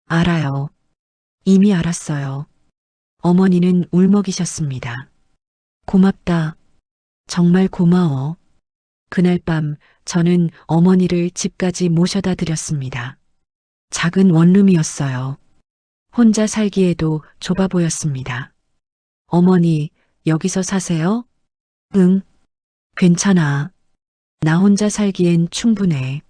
알아요. 이미 알았어요. 어머니는 울먹이셨습니다. 고맙다. 정말 고마워. 그날 밤 저는 어머니를 집까지 모셔다 드렸습니다. 작은 원룸이었어요. 혼자 살기에도 좁아 보였습니다. 어머니, 여기서 사세요? 응. 괜찮아. 나 혼자 살기엔 충분해.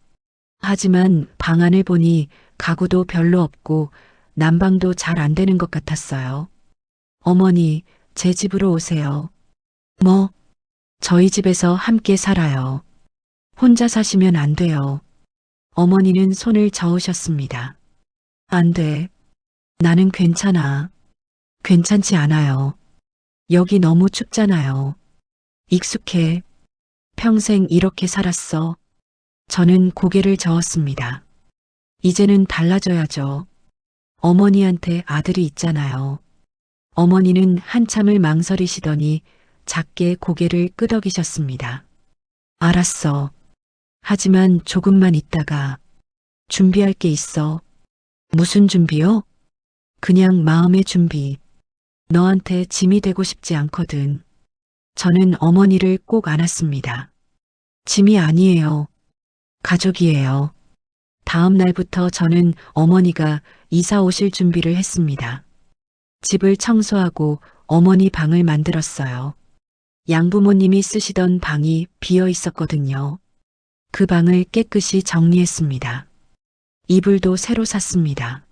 하지만 방안을 보니 가구도 별로 없고 난방도 잘 안 되는 것 같았어요. 어머니, 제 집으로 오세요. 뭐? 저희 집에서 함께 살아요. 혼자 사시면 안 돼요. 어머니는 손을 저으셨습니다. 안 돼. 나는 괜찮아. 괜찮지 않아요. 여기 너무 춥잖아요. 익숙해. 평생 이렇게 살았어. 저는 고개를 저었습니다. 이제는 달라져야죠. 어머니한테 아들이 있잖아요. 어머니는 한참을 망설이시더니 작게 고개를 끄덕이셨습니다. 알았어. 하지만 조금만 있다가 준비할 게 있어. 무슨 준비요? 그냥 마음의 준비. 너한테 짐이 되고 싶지 않거든. 저는 어머니를 꼭 안았습니다. 짐이 아니에요. 가족이에요. 다음 날부터 저는 어머니가 이사 오실 준비를 했습니다. 집을 청소하고 어머니 방을 만들었어요. 양부모님이 쓰시던 방이 비어 있었거든요. 그 방을 깨끗이 정리했습니다. 이불도 새로 샀습니다.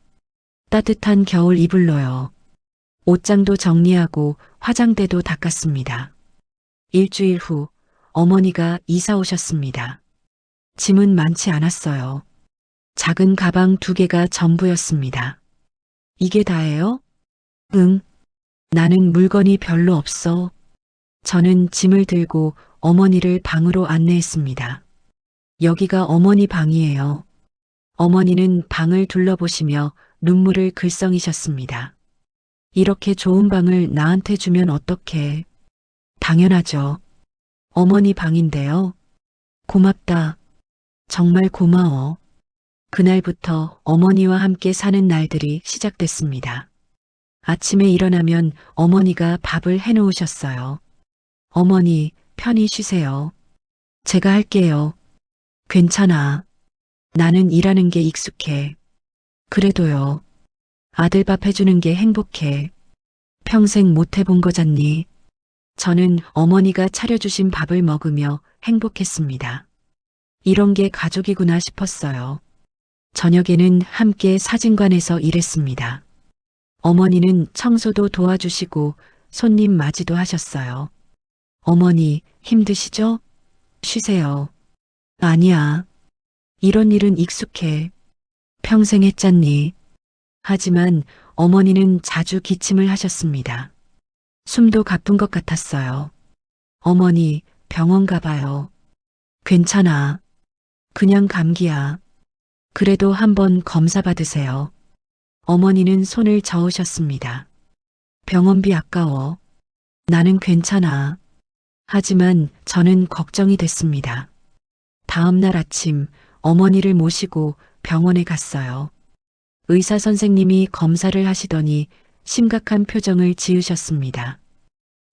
따뜻한 겨울 이불로요. 옷장도 정리하고 화장대도 닦았습니다. 일주일 후 어머니가 이사 오셨습니다. 짐은 많지 않았어요. 작은 가방 2개가 전부였습니다. 이게 다예요? 응. 나는 물건이 별로 없어. 저는 짐을 들고 어머니를 방으로 안내했습니다. 여기가 어머니 방이에요. 어머니는 방을 둘러보시며 눈물을 글썽이셨습니다. 이렇게 좋은 방을 나한테 주면 어떡해. 당연하죠. 어머니 방인데요. 고맙다. 정말 고마워. 그날부터 어머니와 함께 사는 날들이 시작됐습니다. 아침에 일어나면 어머니가 밥을 해놓으셨어요. 어머니, 편히 쉬세요. 제가 할게요. 괜찮아. 나는 일하는 게 익숙해. 그래도요. 아들 밥 해주는 게 행복해. 평생 못 해본 거잖니. 저는 어머니가 차려주신 밥을 먹으며 행복했습니다. 이런 게 가족이구나 싶었어요. 저녁에는 함께 사진관에서 일했습니다. 어머니는 청소도 도와주시고 손님 맞이도 하셨어요. 어머니, 힘드시죠? 쉬세요. 아니야. 이런 일은 익숙해. 평생 했잖니. 하지만 어머니는 자주 기침을 하셨습니다. 숨도 가쁜 것 같았어요. 어머니, 병원 가봐요. 괜찮아. 그냥 감기야. 그래도 한번 검사 받으세요. 어머니는 손을 저으셨습니다. 병원비 아까워. 나는 괜찮아. 하지만 저는 걱정이 됐습니다. 다음 날 아침 어머니를 모시고 병원에 갔어요. 의사 선생님이 검사를 하시더니 심각한 표정을 지으셨습니다.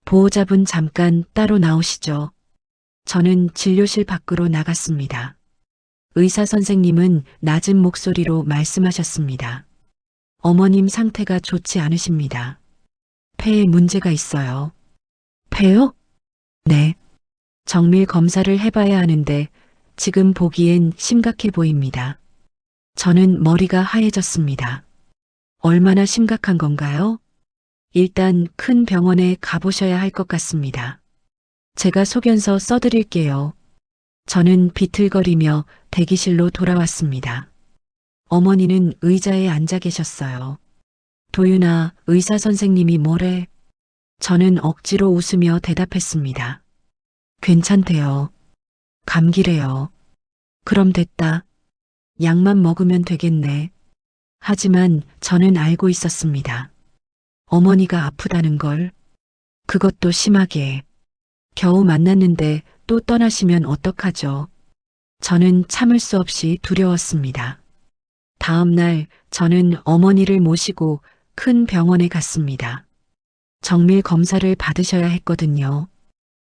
보호자분 잠깐 따로 나오시죠. 저는 진료실 밖으로 나갔습니다. 의사 선생님은 낮은 목소리로 말씀하셨습니다. 어머님 상태가 좋지 않으십니다. 폐에 문제가 있어요. 폐요? 네. 정밀 검사를 해봐야 하는데 지금 보기엔 심각해 보입니다. 저는 머리가 하얘졌습니다. 얼마나 심각한 건가요? 일단 큰 병원에 가보셔야 할 것 같습니다. 제가 소견서 써드릴게요. 저는 비틀거리며 대기실로 돌아왔습니다. 어머니는 의자에 앉아 계셨어요. 도윤아, 의사 선생님이 뭐래? 저는 억지로 웃으며 대답했습니다. 괜찮대요. 감기래요. 그럼 됐다. 약만 먹으면 되겠네. 하지만 저는 알고 있었습니다. 어머니가 아프다는 걸. 그것도 심하게. 겨우 만났는데 또 떠나시면 어떡하죠? 저는 참을 수 없이 두려웠습니다. 다음 날 저는 어머니를 모시고 큰 병원에 갔습니다. 정밀 검사를 받으셔야 했거든요.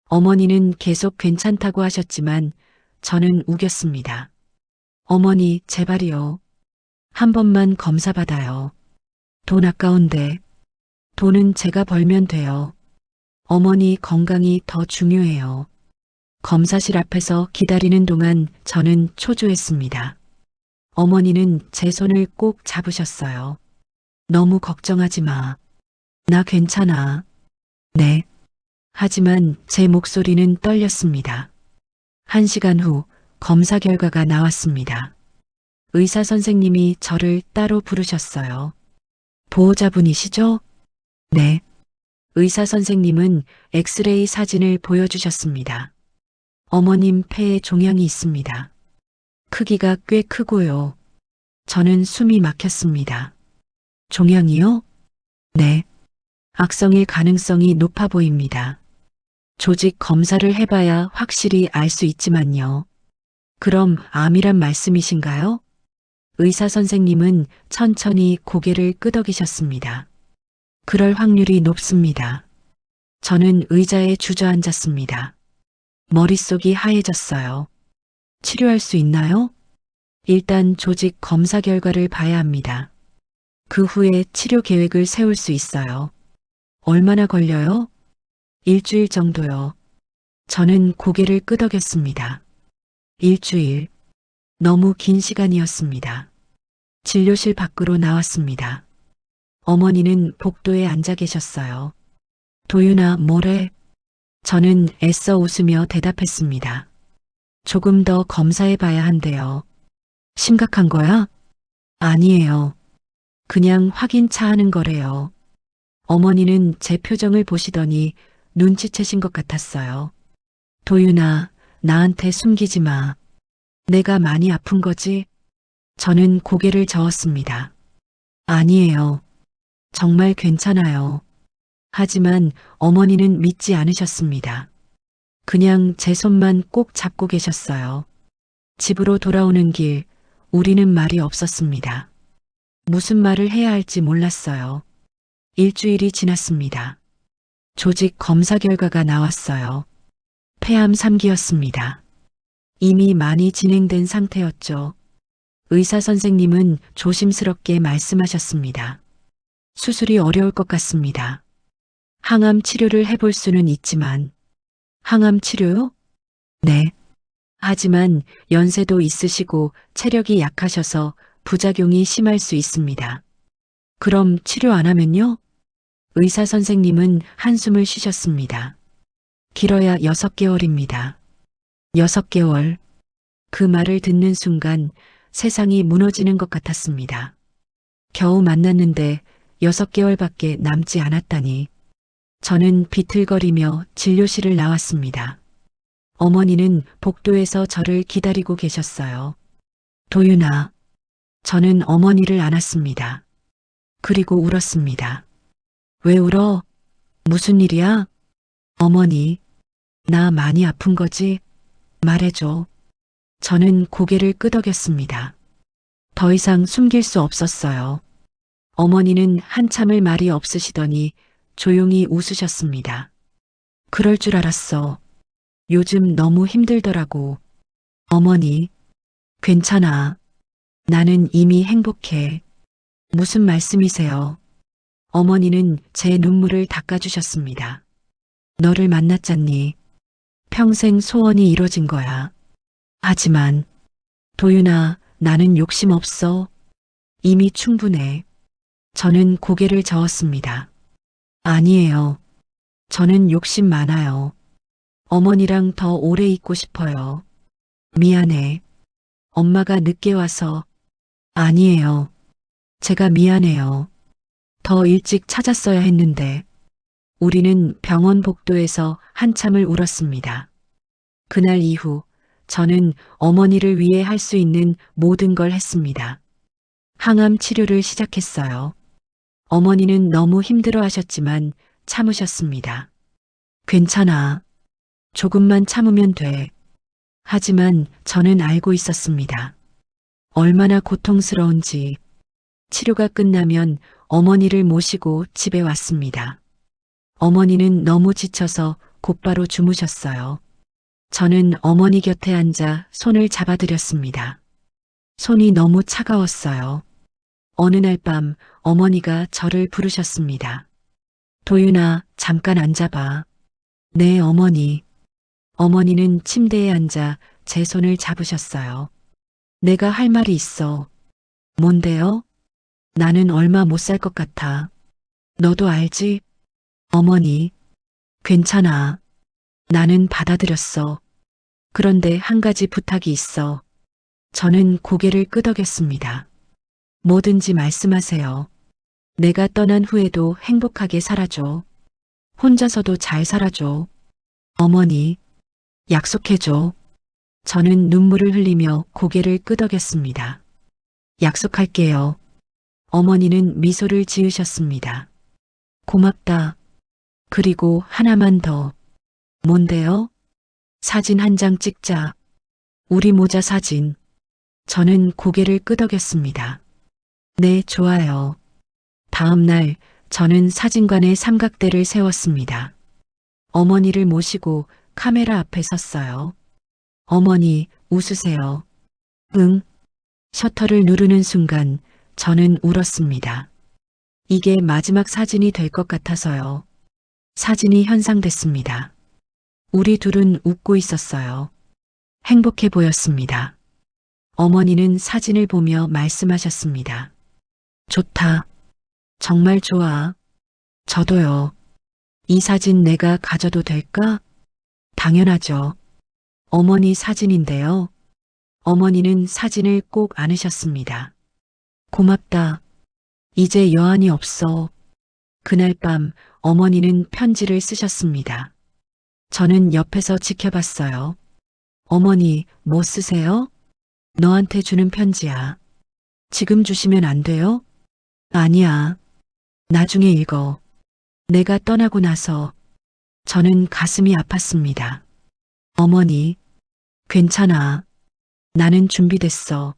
어머니는 계속 괜찮다고 하셨지만 저는 우겼습니다. 어머니, 제발이요. 한 번만 검사 받아요. 돈 아까운데. 돈은 제가 벌면 돼요. 어머니 건강이 더 중요해요. 검사실 앞에서 기다리는 동안 저는 초조했습니다. 어머니는 제 손을 꼭 잡으셨어요. 너무 걱정하지 마. 나 괜찮아. 네. 하지만 제 목소리는 떨렸습니다. 1시간 후 검사 결과가 나왔습니다. 의사 선생님이 저를 따로 부르셨어요. 보호자분이시죠? 네. 의사 선생님은 엑스레이 사진을 보여주셨습니다. 어머님 폐에 종양이 있습니다. 크기가 꽤 크고요. 저는 숨이 막혔습니다. 종양이요? 네. 악성일 가능성이 높아 보입니다. 조직 검사를 해봐야 확실히 알 수 있지만요. 그럼 암이란 말씀이신가요? 의사 선생님은 천천히 고개를 끄덕이셨습니다. 그럴 확률이 높습니다. 저는 의자에 주저앉았습니다. 머릿속이 하얘졌어요. 치료할 수 있나요? 일단 조직 검사 결과를 봐야 합니다. 그 후에 치료 계획을 세울 수 있어요. 얼마나 걸려요? 일주일 정도요. 저는 고개를 끄덕였습니다. 일주일. 너무 긴 시간이었습니다. 진료실 밖으로 나왔습니다. 어머니는 복도에 앉아 계셨어요. 도윤아, 뭐래? 저는 애써 웃으며 대답했습니다. 조금 더 검사해 봐야 한대요. 심각한 거야? 아니에요. 그냥 확인차 하는 거래요. 어머니는 제 표정을 보시더니 눈치채신 것 같았어요. 도윤아, 나한테 숨기지 마. 내가 많이 아픈 거지? 저는 고개를 저었습니다. 아니에요. 정말 괜찮아요. 하지만 어머니는 믿지 않으셨습니다. 그냥 제 손만 꼭 잡고 계셨어요. 집으로 돌아오는 길, 우리는 말이 없었습니다. 무슨 말을 해야 할지 몰랐어요. 일주일이 지났습니다. 조직 검사 결과가 나왔어요. 폐암 3기였습니다. 이미 많이 진행된 상태였죠. 의사 선생님은 조심스럽게 말씀하셨습니다. 수술이 어려울 것 같습니다. 항암 치료를 해볼 수는 있지만. 항암 치료요? 네. 하지만 연세도 있으시고 체력이 약하셔서 부작용이 심할 수 있습니다. 그럼 치료 안 하면요? 의사 선생님은 한숨을 쉬셨습니다. 길어야 6개월입니다. 6개월. 그 말을 듣는 순간 세상이 무너지는 것 같았습니다. 겨우 만났는데 6개월밖에 남지 않았다니. 저는 비틀거리며 진료실을 나왔습니다. 어머니는 복도에서 저를 기다리고 계셨어요. 도윤아. 저는 어머니를 안았습니다. 그리고 울었습니다. 왜 울어? 무슨 일이야? 어머니, 나 많이 아픈 거지? 말해줘. 저는 고개를 끄덕였습니다. 더 이상 숨길 수 없었어요. 어머니는 한참을 말이 없으시더니 조용히 웃으셨습니다. 그럴 줄 알았어. 요즘 너무 힘들더라고. 어머니, 괜찮아. 나는 이미 행복해. 무슨 말씀이세요? 어머니는 제 눈물을 닦아주셨습니다. 너를 만났잖니. 평생 소원이 이뤄진 거야. 하지만, 도윤아, 나는 욕심 없어. 이미 충분해. 저는 고개를 저었습니다. 아니에요. 저는 욕심 많아요. 어머니랑 더 오래 있고 싶어요. 미안해. 엄마가 늦게 와서. 아니에요. 제가 미안해요. 더 일찍 찾았어야 했는데. 우리는 병원 복도에서 한참을 울었습니다. 그날 이후 저는 어머니를 위해 할 수 있는 모든 걸 했습니다. 항암 치료를 시작했어요. 어머니는 너무 힘들어 하셨지만 참으셨습니다. 괜찮아. 조금만 참으면 돼. 하지만 저는 알고 있었습니다. 얼마나 고통스러운지. 치료가 끝나면 어머니를 모시고 집에 왔습니다. 어머니는 너무 지쳐서 곧바로 주무셨어요. 저는 어머니 곁에 앉아 손을 잡아드렸습니다. 손이 너무 차가웠어요. 어느 날 밤 어머니가 저를 부르셨습니다. 도윤아, 잠깐 앉아봐. 네, 어머니. 어머니는 침대에 앉아 제 손을 잡으셨어요. 내가 할 말이 있어. 뭔데요? 나는 얼마 못 살 것 같아. 너도 알지? 어머니. 괜찮아. 나는 받아들였어. 그런데 한 가지 부탁이 있어. 저는 고개를 끄덕였습니다. 뭐든지 말씀하세요. 내가 떠난 후에도 행복하게 살아줘. 혼자서도 잘 살아줘. 어머니, 약속해줘. 저는 눈물을 흘리며 고개를 끄덕였습니다. 약속할게요. 어머니는 미소를 지으셨습니다. 고맙다. 그리고 하나만 더. 뭔데요? 사진 한 장 찍자. 우리 모자 사진. 저는 고개를 끄덕였습니다. 네, 좋아요. 다음 날 저는 사진관에 삼각대를 세웠습니다. 어머니를 모시고 카메라 앞에 섰어요. 어머니, 웃으세요. 응. 셔터를 누르는 순간 저는 울었습니다. 이게 마지막 사진이 될 것 같아서요. 사진이 현상됐습니다. 우리 둘은 웃고 있었어요. 행복해 보였습니다. 어머니는 사진을 보며 말씀하셨습니다. 좋다. 정말 좋아. 저도요. 이 사진 내가 가져도 될까? 당연하죠. 어머니 사진인데요. 어머니는 사진을 꼭 안으셨습니다. 고맙다. 이제 여한이 없어. 그날 밤 어머니는 편지를 쓰셨습니다. 저는 옆에서 지켜봤어요. 어머니, 뭐 쓰세요? 너한테 주는 편지야. 지금 주시면 안 돼요? 아니야. 나중에 읽어. 내가 떠나고 나서 저는 가슴이 아팠습니다. 어머니, 괜찮아. 나는 준비됐어.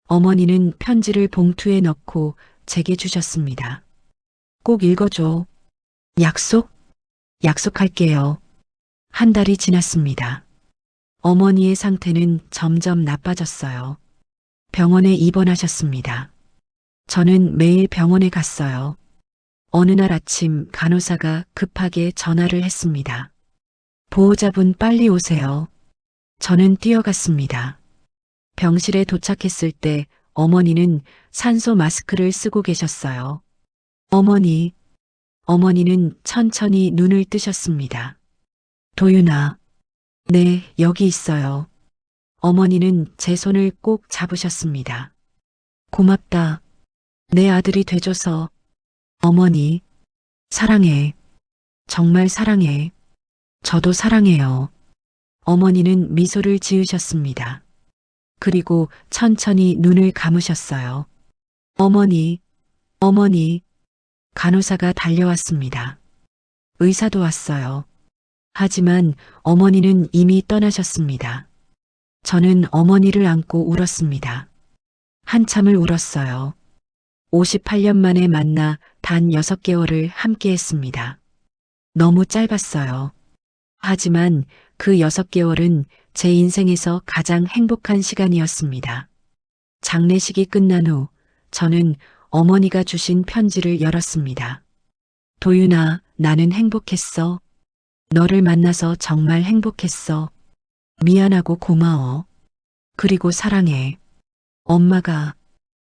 어머니는 편지를 봉투에 넣고 제게 주셨습니다. 꼭 읽어줘. 약속? 약속할게요. 한 달이 지났습니다. 어머니의 상태는 점점 나빠졌어요. 병원에 입원하셨습니다. 저는 매일 병원에 갔어요. 어느 날 아침 간호사가 급하게 전화를 했습니다. 보호자분 빨리 오세요. 저는 뛰어갔습니다. 병실에 도착했을 때 어머니는 산소 마스크를 쓰고 계셨어요. 어머니는 천천히 눈을 뜨셨습니다. 도윤아, 네, 여기 있어요. 어머니는 제 손을 꼭 잡으셨습니다. 고맙다. 내 아들이 돼줘서. 어머니, 사랑해. 정말 사랑해. 저도 사랑해요. 어머니는 미소를 지으셨습니다. 그리고 천천히 눈을 감으셨어요. 어머니. 간호사가 달려왔습니다. 의사도 왔어요. 하지만 어머니는 이미 떠나셨습니다. 저는 어머니를 안고 울었습니다. 한참을 울었어요. 58년 만에 만나 단 6개월을 함께 했습니다. 너무 짧았어요. 하지만 그 6개월은 제 인생에서 가장 행복한 시간이었습니다. 장례식이 끝난 후 저는 어머니가 주신 편지를 열었습니다. 도윤아, 나는 행복했어. 너를 만나서 정말 행복했어. 미안하고 고마워. 그리고 사랑해. 엄마가.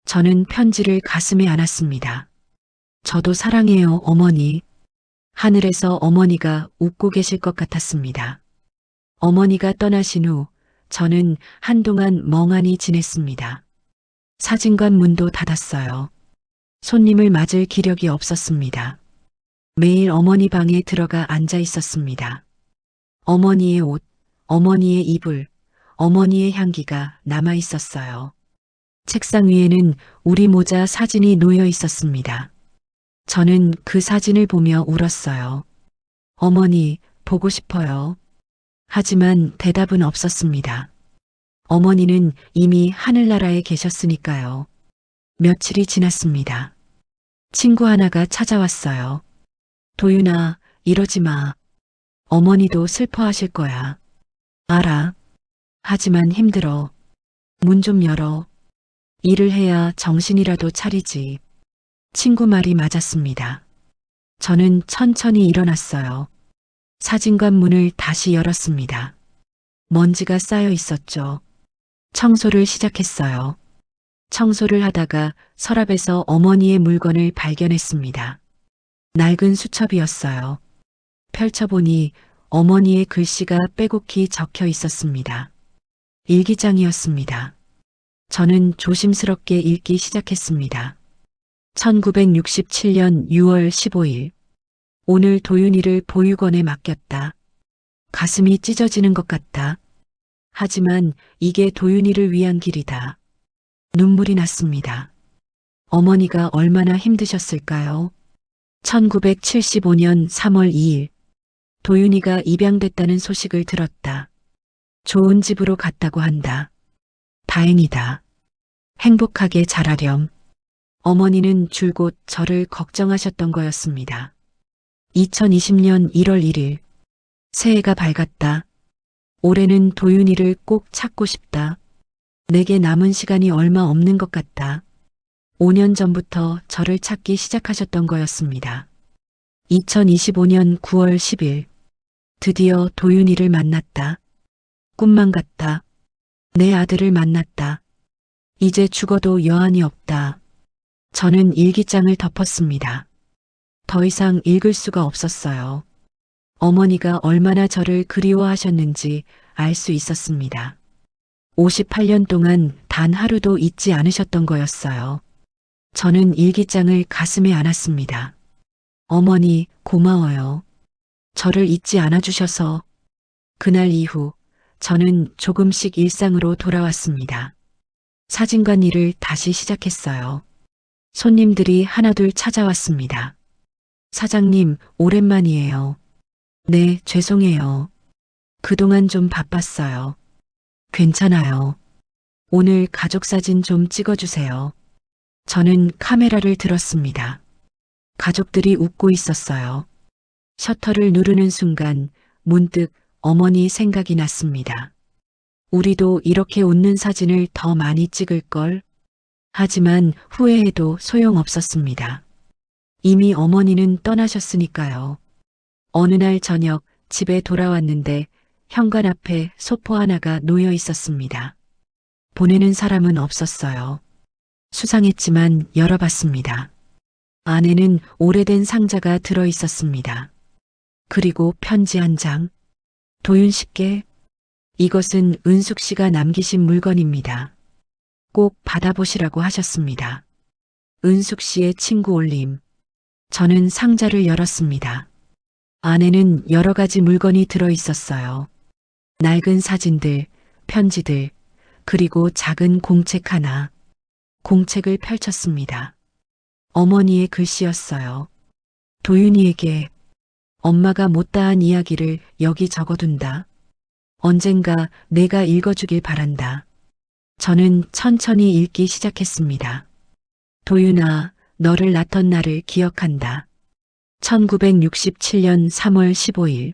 저는 편지를 가슴에 안았습니다. 저도 사랑해요, 어머니. 하늘에서 어머니가 웃고 계실 것 같았습니다. 어머니가 떠나신 후 저는 한동안 멍하니 지냈습니다. 사진관 문도 닫았어요. 손님을 맞을 기력이 없었습니다. 매일 어머니 방에 들어가 앉아 있었습니다. 어머니의 옷, 어머니의 이불, 어머니의 향기가 남아 있었어요. 책상 위에는 우리 모자 사진이 놓여 있었습니다. 저는 그 사진을 보며 울었어요. 어머니, 보고 싶어요. 하지만 대답은 없었습니다. 어머니는 이미 하늘나라에 계셨으니까요. 며칠이 지났습니다. 친구 하나가 찾아왔어요. 도윤아, 이러지 마. 어머니도 슬퍼하실 거야. 알아. 하지만 힘들어. 문 좀 열어. 일을 해야 정신이라도 차리지. 친구 말이 맞았습니다. 저는 천천히 일어났어요. 사진관 문을 다시 열었습니다. 먼지가 쌓여 있었죠. 청소를 시작했어요. 청소를 하다가 서랍에서 어머니의 물건을 발견했습니다. 낡은 수첩이었어요. 펼쳐보니 어머니의 글씨가 빼곡히 적혀 있었습니다. 일기장이었습니다. 저는 조심스럽게 읽기 시작했습니다. 1967년 6월 15일. 오늘 도윤이를 보육원에 맡겼다. 가슴이 찢어지는 것 같다. 하지만 이게 도윤이를 위한 길이다. 눈물이 났습니다. 어머니가 얼마나 힘드셨을까요? 1975년 3월 2일. 도윤이가 입양됐다는 소식을 들었다. 좋은 집으로 갔다고 한다. 다행이다. 행복하게 자라렴. 어머니는 줄곧 저를 걱정하셨던 거였습니다. 2020년 1월 1일. 새해가 밝았다. 올해는 도윤이를 꼭 찾고 싶다. 내게 남은 시간이 얼마 없는 것 같다. 5년 전부터 저를 찾기 시작하셨던 거였습니다. 2025년 9월 10일. 드디어 도윤이를 만났다. 꿈만 같다. 내 아들을 만났다. 이제 죽어도 여한이 없다. 저는 일기장을 덮었습니다. 더 이상 읽을 수가 없었어요. 어머니가 얼마나 저를 그리워하셨는지 알 수 있었습니다. 58년 동안 단 하루도 잊지 않으셨던 거였어요. 저는 일기장을 가슴에 안았습니다. 어머니, 고마워요. 저를 잊지 않아주셔서. 그날 이후 저는 조금씩 일상으로 돌아왔습니다. 사진관 일을 다시 시작했어요. 손님들이 하나둘 찾아왔습니다. 사장님, 오랜만이에요. 네, 죄송해요. 그동안 좀 바빴어요. 괜찮아요. 오늘 가족 사진 좀 찍어주세요. 저는 카메라를 들었습니다. 가족들이 웃고 있었어요. 셔터를 누르는 순간 문득 어머니 생각이 났습니다. 우리도 이렇게 웃는 사진을 더 많이 찍을걸. 하지만 후회해도 소용없었습니다. 이미 어머니는 떠나셨으니까요. 어느 날 저녁 집에 돌아왔는데 현관 앞에 소포 하나가 놓여 있었습니다. 보내는 사람은 없었어요. 수상했지만 열어봤습니다. 안에는 오래된 상자가 들어 있었습니다. 그리고 편지 한 장. 도윤 씨께. 이것은 은숙 씨가 남기신 물건입니다. 꼭 받아보시라고 하셨습니다. 은숙 씨의 친구 올림. 저는 상자를 열었습니다. 안에는 여러 가지 물건이 들어 있었어요. 낡은 사진들, 편지들, 그리고 작은 공책 하나. 공책을 펼쳤습니다. 어머니의 글씨였어요. 도윤이에게. 엄마가 못다한 이야기를 여기 적어둔다. 언젠가 내가 읽어주길 바란다. 저는 천천히 읽기 시작했습니다. 도윤아, 너를 낳던 날을 기억한다. 1967년 3월 15일.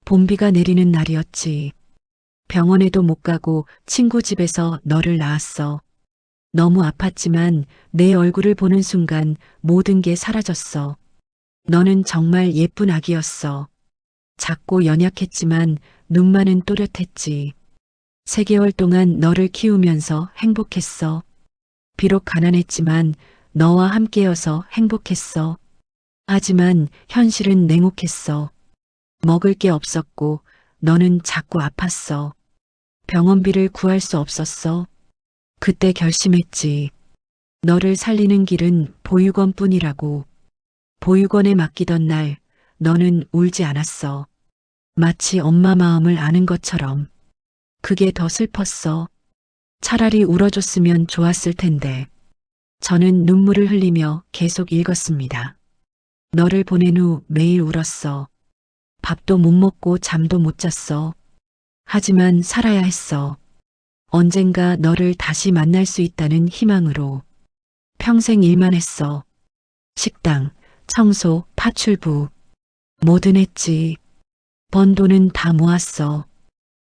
봄비가 내리는 날이었지. 병원에도 못 가고 친구 집에서 너를 낳았어. 너무 아팠지만 내 얼굴을 보는 순간 모든 게 사라졌어. 너는 정말 예쁜 아기였어. 작고 연약했지만 눈만은 또렷했지. 3개월 동안 너를 키우면서 행복했어. 비록 가난했지만 너와 함께여서 행복했어. 하지만 현실은 냉혹했어. 먹을 게 없었고 너는 자꾸 아팠어. 병원비를 구할 수 없었어. 그때 결심했지. 너를 살리는 길은 보육원뿐이라고. 보육원에 맡기던 날 너는 울지 않았어. 마치 엄마 마음을 아는 것처럼. 그게 더 슬펐어. 차라리 울어줬으면 좋았을 텐데. 저는 눈물을 흘리며 계속 읽었습니다. 너를 보낸 후 매일 울었어. 밥도 못 먹고 잠도 못 잤어. 하지만 살아야 했어. 언젠가 너를 다시 만날 수 있다는 희망으로. 평생 일만 했어. 식당, 청소, 파출부. 뭐든 했지. 번 돈은 다 모았어.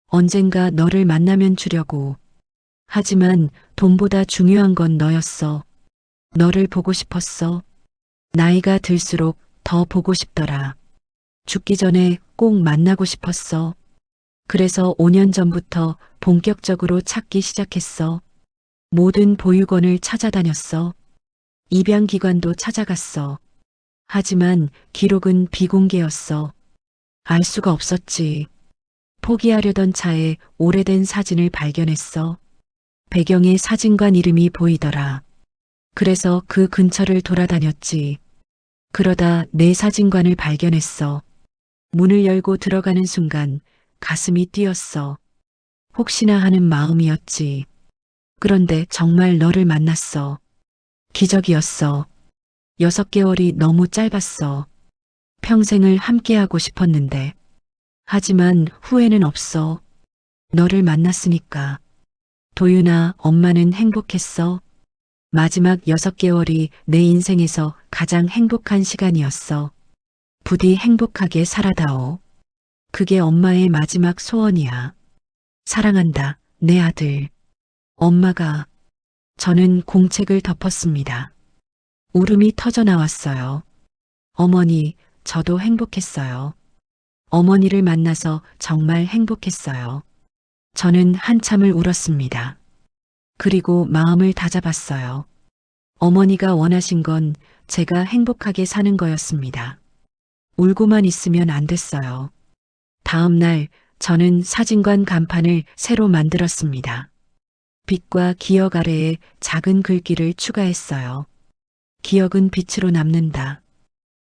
언젠가 너를 만나면 주려고. 하지만 돈보다 중요한 건 너였어. 너를 보고 싶었어. 나이가 들수록 더 보고 싶더라. 죽기 전에 꼭 만나고 싶었어. 그래서 5년 전부터 본격적으로 찾기 시작했어. 모든 보육원을 찾아다녔어. 입양기관도 찾아갔어. 하지만 기록은 비공개였어. 알 수가 없었지. 포기하려던 차에 오래된 사진을 발견했어. 배경에 사진관 이름이 보이더라. 그래서 그 근처를 돌아다녔지. 그러다 내 사진관을 발견했어. 문을 열고 들어가는 순간 가슴이 뛰었어. 혹시나 하는 마음이었지. 그런데 정말 너를 만났어. 기적이었어. 6개월이 너무 짧았어. 평생을 함께하고 싶었는데. 하지만 후회는 없어. 너를 만났으니까. 도윤아, 엄마는 행복했어. 마지막 6개월이 내 인생에서 가장 행복한 시간이었어. 부디 행복하게 살아다오. 그게 엄마의 마지막 소원이야. 사랑한다, 내 아들. 엄마가. 저는 공책을 덮었습니다. 울음이 터져 나왔어요. 어머니, 저도 행복했어요. 어머니를 만나서 정말 행복했어요. 저는 한참을 울었습니다. 그리고 마음을 다잡았어요. 어머니가 원하신 건 제가 행복하게 사는 거였습니다. 울고만 있으면 안 됐어요. 다음 날 저는 사진관 간판을 새로 만들었습니다. 빛과 기억 아래에 작은 글귀를 추가했어요. 기억은 빛으로 남는다.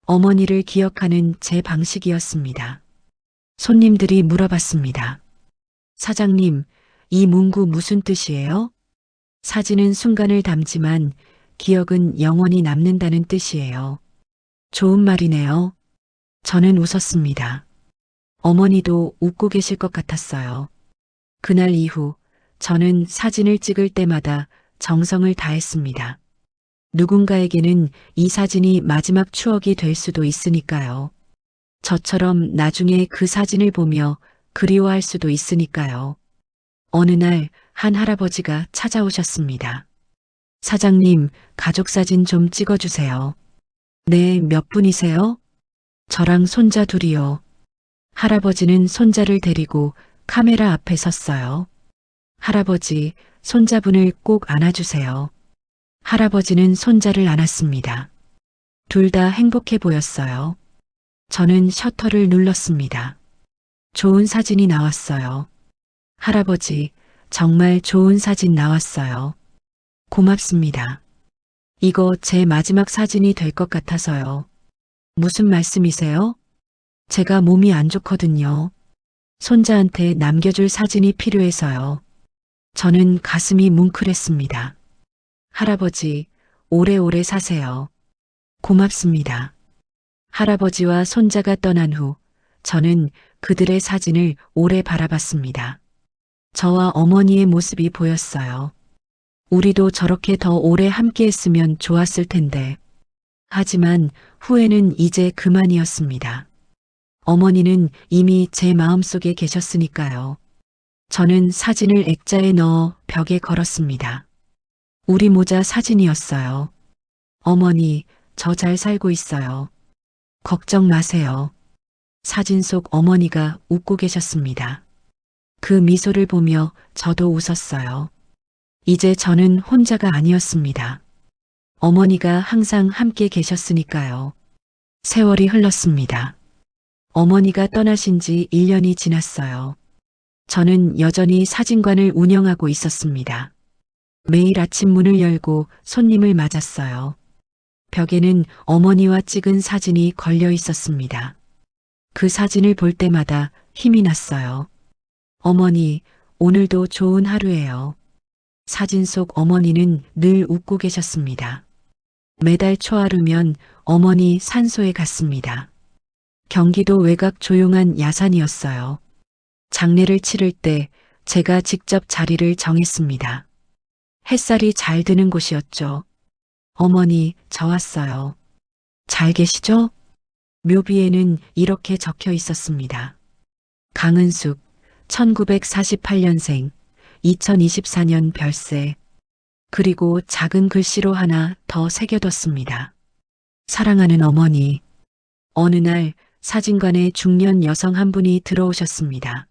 어머니를 기억하는 제 방식이었습니다. 손님들이 물어봤습니다. 사장님, 이 문구 무슨 뜻이에요? 사진은 순간을 담지만 기억은 영원히 남는다는 뜻이에요. 좋은 말이네요. 저는 웃었습니다. 어머니도 웃고 계실 것 같았어요. 그날 이후 저는 사진을 찍을 때마다 정성을 다했습니다. 누군가에게는 이 사진이 마지막 추억이 될 수도 있으니까요. 저처럼 나중에 그 사진을 보며 그리워할 수도 있으니까요. 어느 날 한 할아버지가 찾아오셨습니다. 사장님, 가족사진 좀 찍어주세요. 네, 몇 분이세요? 저랑 손자 둘이요. 할아버지는 손자를 데리고 카메라 앞에 섰어요. 할아버지, 손자분을 꼭 안아주세요. 할아버지는 손자를 안았습니다. 둘 다 행복해 보였어요. 저는 셔터를 눌렀습니다. 좋은 사진이 나왔어요. 할아버지, 정말 좋은 사진 나왔어요. 고맙습니다. 이거 제 마지막 사진이 될 것 같아서요. 무슨 말씀이세요? 제가 몸이 안 좋거든요. 손자한테 남겨줄 사진이 필요해서요. 저는 가슴이 뭉클했습니다. 할아버지, 오래오래 사세요. 고맙습니다. 할아버지와 손자가 떠난 후 저는 그들의 사진을 오래 바라봤습니다. 저와 어머니의 모습이 보였어요. 우리도 저렇게 더 오래 함께했으면 좋았을 텐데. 하지만 후회는 이제 그만이었습니다. 어머니는 이미 제 마음속에 계셨으니까요. 저는 사진을 액자에 넣어 벽에 걸었습니다. 우리 모자 사진이었어요. 어머니, 저 잘 살고 있어요. 걱정 마세요. 사진 속 어머니가 웃고 계셨습니다. 그 미소를 보며 저도 웃었어요. 이제 저는 혼자가 아니었습니다. 어머니가 항상 함께 계셨으니까요. 세월이 흘렀습니다. 어머니가 떠나신 지 1년이 지났어요. 저는 여전히 사진관을 운영하고 있었습니다. 매일 아침 문을 열고 손님을 맞았어요. 벽에는 어머니와 찍은 사진이 걸려 있었습니다. 그 사진을 볼 때마다 힘이 났어요. 어머니, 오늘도 좋은 하루예요. 사진 속 어머니는 늘 웃고 계셨습니다. 매달 초하루면 어머니 산소에 갔습니다. 경기도 외곽 조용한 야산이었어요. 장례를 치를 때 제가 직접 자리를 정했습니다. 햇살이 잘 드는 곳이었죠. 어머니, 저 왔어요. 잘 계시죠? 묘비에는 이렇게 적혀 있었습니다. 강은숙, 1948년생, 2024년 별세. 그리고 작은 글씨로 하나 더 새겨뒀습니다. 사랑하는 어머니. 어느 날 사진관에 중년 여성 한 분이 들어오셨습니다.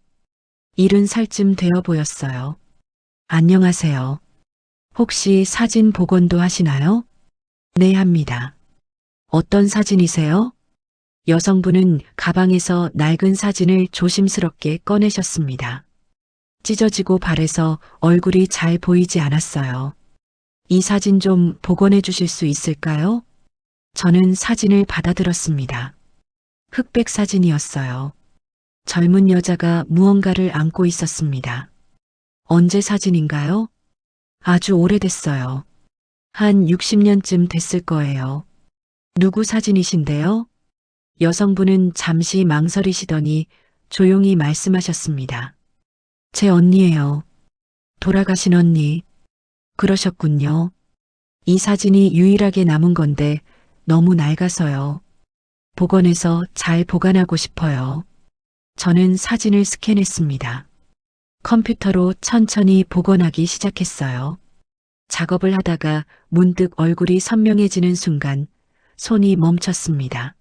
70살쯤 되어 보였어요. 안녕하세요. 혹시 사진 복원도 하시나요? 네, 합니다. 어떤 사진이세요? 여성분은 가방에서 낡은 사진을 조심스럽게 꺼내셨습니다. 찢어지고 발해서 얼굴이 잘 보이지 않았어요. 이 사진 좀 복원해 주실 수 있을까요? 저는 사진을 받아들었습니다. 흑백 사진이었어요. 젊은 여자가 무언가를 안고 있었습니다. 언제 사진인가요? 아주 오래됐어요. 한 60년쯤 됐을 거예요. 누구 사진이신데요? 여성분은 잠시 망설이시더니 조용히 말씀하셨습니다. 제 언니예요. 돌아가신 언니. 그러셨군요. 이 사진이 유일하게 남은 건데 너무 낡아서요. 복원해서 잘 보관하고 싶어요. 저는 사진을 스캔했습니다. 컴퓨터로 천천히 복원하기 시작했어요. 작업을 하다가 문득 얼굴이 선명해지는 순간 손이 멈췄습니다.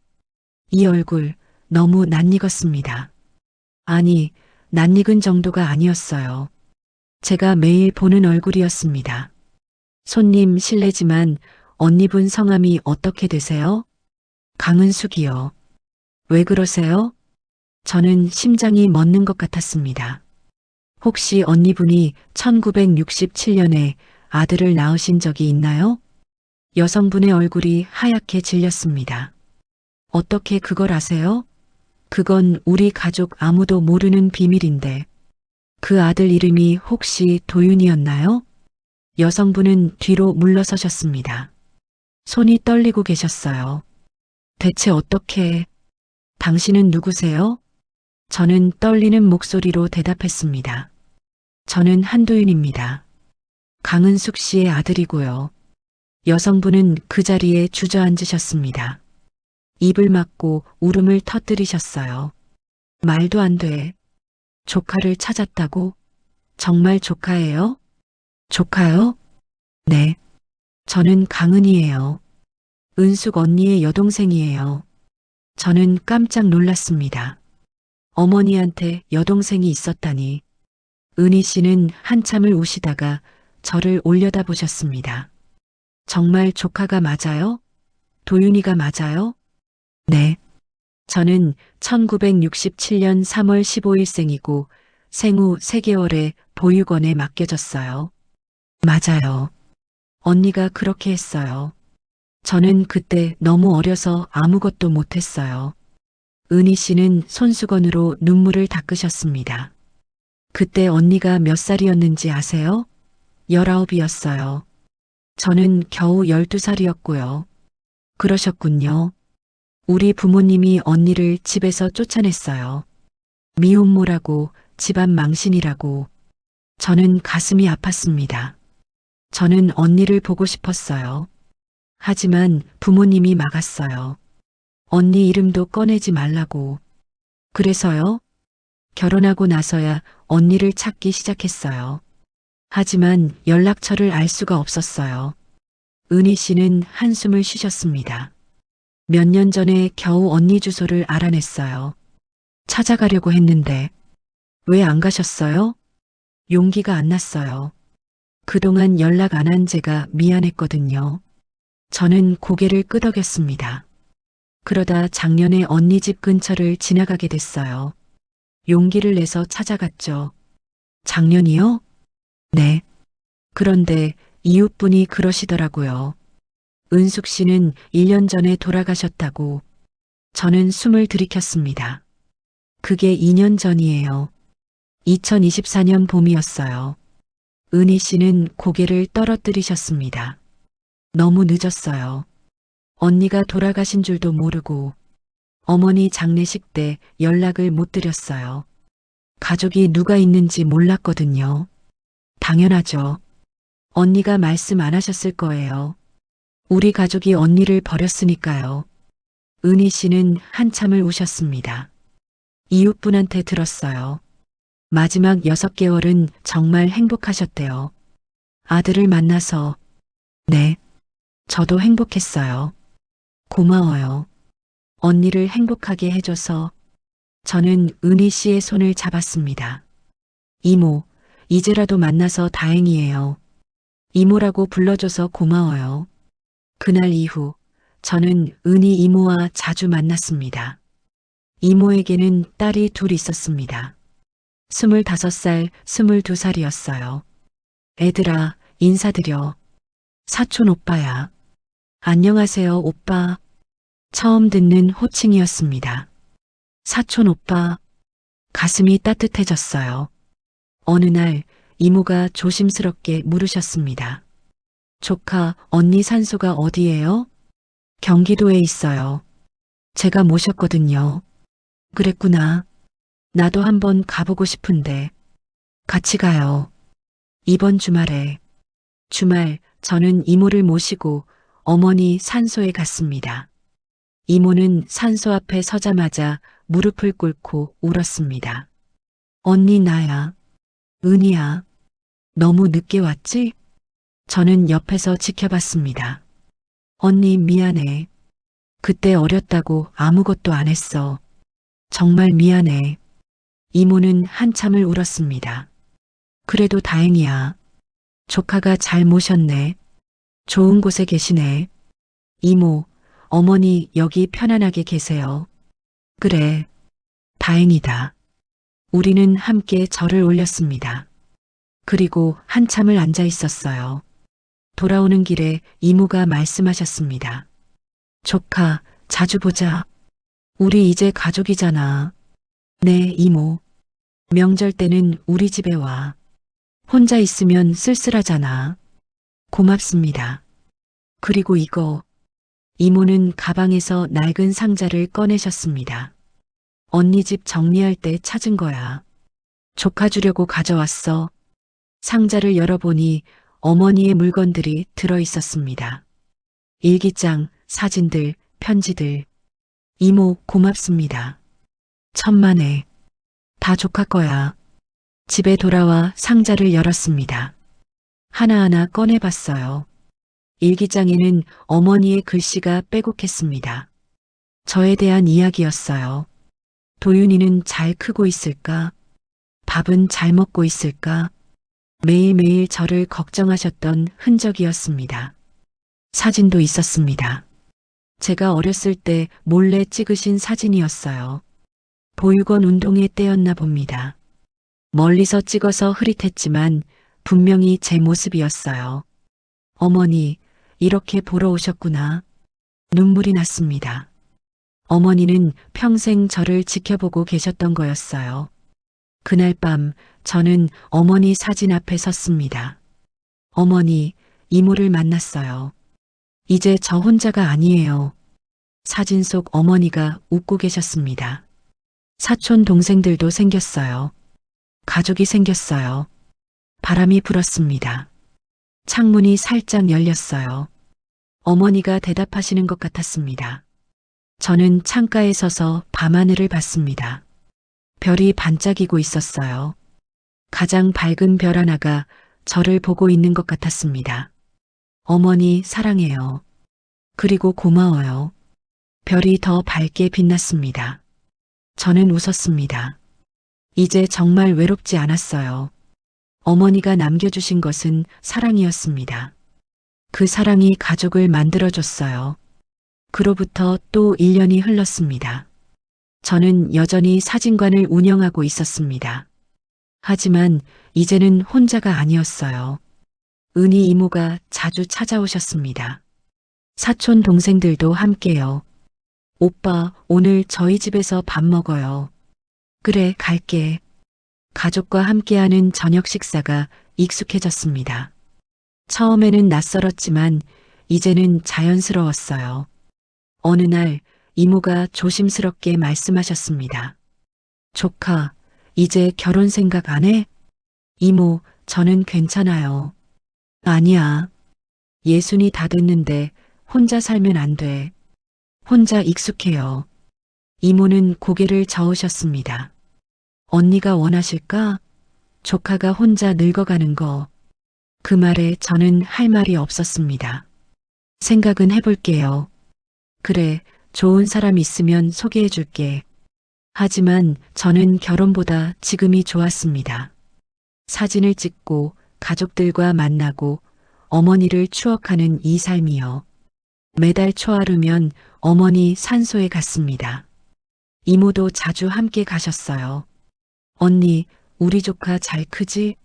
이 얼굴 너무 낯익었습니다. 아니, 낯익은 정도가 아니었어요. 제가 매일 보는 얼굴이었습니다. 손님 실례지만 언니분 성함이 어떻게 되세요? 강은숙이요. 왜 그러세요? 저는 심장이 멎는 것 같았습니다. 혹시 언니분이 1967년에 아들을 낳으신 적이 있나요? 여성분의 얼굴이 하얗게 질렸습니다. 어떻게 그걸 아세요? 그건 우리 가족 아무도 모르는 비밀인데. 그 아들 이름이 혹시 도윤이었나요? 여성분은 뒤로 물러서셨습니다. 손이 떨리고 계셨어요. 대체 어떻게... 당신은 누구세요? 저는 떨리는 목소리로 대답했습니다. 저는 한도윤입니다. 강은숙 씨의 아들이고요. 여성분은 그 자리에 주저앉으셨습니다. 입을 막고 울음을 터뜨리셨어요. 말도 안 돼. 조카를 찾았다고? 정말 조카예요? 조카요? 네. 저는 강은이에요. 은숙 언니의 여동생이에요. 저는 깜짝 놀랐습니다. 어머니한테 여동생이 있었다니. 은희 씨는 한참을 우시다가 저를 올려다보셨습니다. 정말 조카가 맞아요? 도윤이가 맞아요? 네. 저는 1967년 3월 15일생이고 생후 3개월에 보육원에 맡겨졌어요. 맞아요. 언니가 그렇게 했어요. 저는 그때 너무 어려서 아무것도 못했어요. 은희 씨는 손수건으로 눈물을 닦으셨습니다. 그때 언니가 몇 살이었는지 아세요? 19이었어요. 저는 겨우 12살이었고요. 그러셨군요. 우리 부모님이 언니를 집에서 쫓아냈어요. 미혼모라고, 집안 망신이라고. 저는 가슴이 아팠습니다. 저는 언니를 보고 싶었어요. 하지만 부모님이 막았어요. 언니 이름도 꺼내지 말라고. 그래서요? 결혼하고 나서야 언니를 찾기 시작했어요. 하지만 연락처를 알 수가 없었어요. 은희 씨는 한숨을 쉬셨습니다. 몇 년 전에 겨우 언니 주소를 알아냈어요. 찾아가려고 했는데 왜 안 가셨어요? 용기가 안 났어요. 그동안 연락 안 한 제가 미안했거든요. 저는 고개를 끄덕였습니다. 그러다 작년에 언니 집 근처를 지나가게 됐어요. 용기를 내서 찾아갔죠. 작년이요? 네. 그런데 이웃분이 그러시더라고요. 은숙 씨는 1년 전에 돌아가셨다고. 저는 숨을 들이켰습니다. 그게 2년 전이에요. 2024년 봄이었어요. 은희 씨는 고개를 떨어뜨리셨습니다. 너무 늦었어요. 언니가 돌아가신 줄도 모르고 어머니 장례식 때 연락을 못 드렸어요. 가족이 누가 있는지 몰랐거든요. 당연하죠. 언니가 말씀 안 하셨을 거예요. 우리 가족이 언니를 버렸으니까요. 은희 씨는 한참을 우셨습니다. 이웃분한테 들었어요. 마지막 6개월은 정말 행복하셨대요. 아들을 만나서. 네. 저도 행복했어요. 고마워요. 언니를 행복하게 해줘서. 저는 은희 씨의 손을 잡았습니다. 이모, 이제라도 만나서 다행이에요. 이모라고 불러줘서 고마워요. 그날 이후 저는 은희 이모와 자주 만났습니다. 이모에게는 딸이 둘 있었습니다. 25살, 22살이었어요. 애들아, 인사드려. 사촌 오빠야. 안녕하세요, 오빠. 처음 듣는 호칭이었습니다. 사촌 오빠. 가슴이 따뜻해졌어요. 어느 날 이모가 조심스럽게 물으셨습니다. 조카, 언니 산소가 어디예요? 경기도에 있어요. 제가 모셨거든요. 그랬구나. 나도 한번 가보고 싶은데. 같이 가요. 이번 주말에. 주말 저는 이모를 모시고 어머니 산소에 갔습니다. 이모는 산소 앞에 서자마자 무릎을 꿇고 울었습니다. 언니 나야. 은희야. 너무 늦게 왔지? 저는 옆에서 지켜봤습니다. 언니 미안해. 그때 어렸다고 아무것도 안 했어. 정말 미안해. 이모는 한참을 울었습니다. 그래도 다행이야. 조카가 잘 모셨네. 좋은 곳에 계시네. 이모, 어머니 여기 편안하게 계세요. 그래. 다행이다. 우리는 함께 절을 올렸습니다. 그리고 한참을 앉아 있었어요. 돌아오는 길에 이모가 말씀하셨습니다. 조카, 자주 보자. 우리 이제 가족이잖아. 네, 이모. 명절 때는 우리 집에 와. 혼자 있으면 쓸쓸하잖아. 고맙습니다. 그리고 이거. 이모는 가방에서 낡은 상자를 꺼내셨습니다. 언니 집 정리할 때 찾은 거야. 조카 주려고 가져왔어. 상자를 열어보니 어머니의 물건들이 들어 있었습니다. 일기장, 사진들, 편지들. 이모 고맙습니다. 천만에. 다 조카 거야. 집에 돌아와 상자를 열었습니다. 하나하나 꺼내봤어요. 일기장에는 어머니의 글씨가 빼곡했습니다. 저에 대한 이야기였어요. 도윤이는 잘 크고 있을까? 밥은 잘 먹고 있을까? 매일매일 저를 걱정하셨던 흔적이었습니다. 사진도 있었습니다. 제가 어렸을 때 몰래 찍으신 사진이었어요. 보육원 운동회 때였나 봅니다. 멀리서 찍어서 흐릿했지만 분명히 제 모습이었어요. 어머니, 이렇게 보러 오셨구나. 눈물이 났습니다. 어머니는 평생 저를 지켜보고 계셨던 거였어요. 그날 밤 저는 어머니 사진 앞에 섰습니다. 어머니, 이모를 만났어요. 이제 저 혼자가 아니에요. 사진 속 어머니가 웃고 계셨습니다. 사촌 동생들도 생겼어요. 가족이 생겼어요. 바람이 불었습니다. 창문이 살짝 열렸어요. 어머니가 대답하시는 것 같았습니다. 저는 창가에 서서 밤하늘을 봤습니다. 별이 반짝이고 있었어요. 가장 밝은 별 하나가 저를 보고 있는 것 같았습니다. 어머니 사랑해요. 그리고 고마워요. 별이 더 밝게 빛났습니다. 저는 웃었습니다. 이제 정말 외롭지 않았어요. 어머니가 남겨주신 것은 사랑이었습니다. 그 사랑이 가족을 만들어줬어요. 그로부터 또 1년이 흘렀습니다. 저는 여전히 사진관을 운영하고 있었습니다. 하지만 이제는 혼자가 아니었어요. 은희 이모가 자주 찾아오셨습니다. 사촌 동생들도 함께요. 오빠, 오늘 저희 집에서 밥 먹어요. 그래, 갈게. 가족과 함께하는 저녁 식사가 익숙해졌습니다. 처음에는 낯설었지만 이제는 자연스러웠어요. 어느 날 이모가 조심스럽게 말씀하셨습니다. 조카, 이제 결혼 생각 안 해? 이모, 저는 괜찮아요. 아니야. 예순이 다 됐는데 혼자 살면 안 돼. 혼자 익숙해요. 이모는 고개를 저으셨습니다. 언니가 원하실까? 조카가 혼자 늙어가는 거. 그 말에 저는 할 말이 없었습니다. 생각은 해볼게요. 그래, 좋은 사람 있으면 소개해 줄게. 하지만 저는 결혼보다 지금이 좋았습니다. 사진을 찍고 가족들과 만나고 어머니를 추억하는 이 삶이요. 매달 초하루면 어머니 산소에 갔습니다. 이모도 자주 함께 가셨어요. 언니, 우리 조카 잘 크지?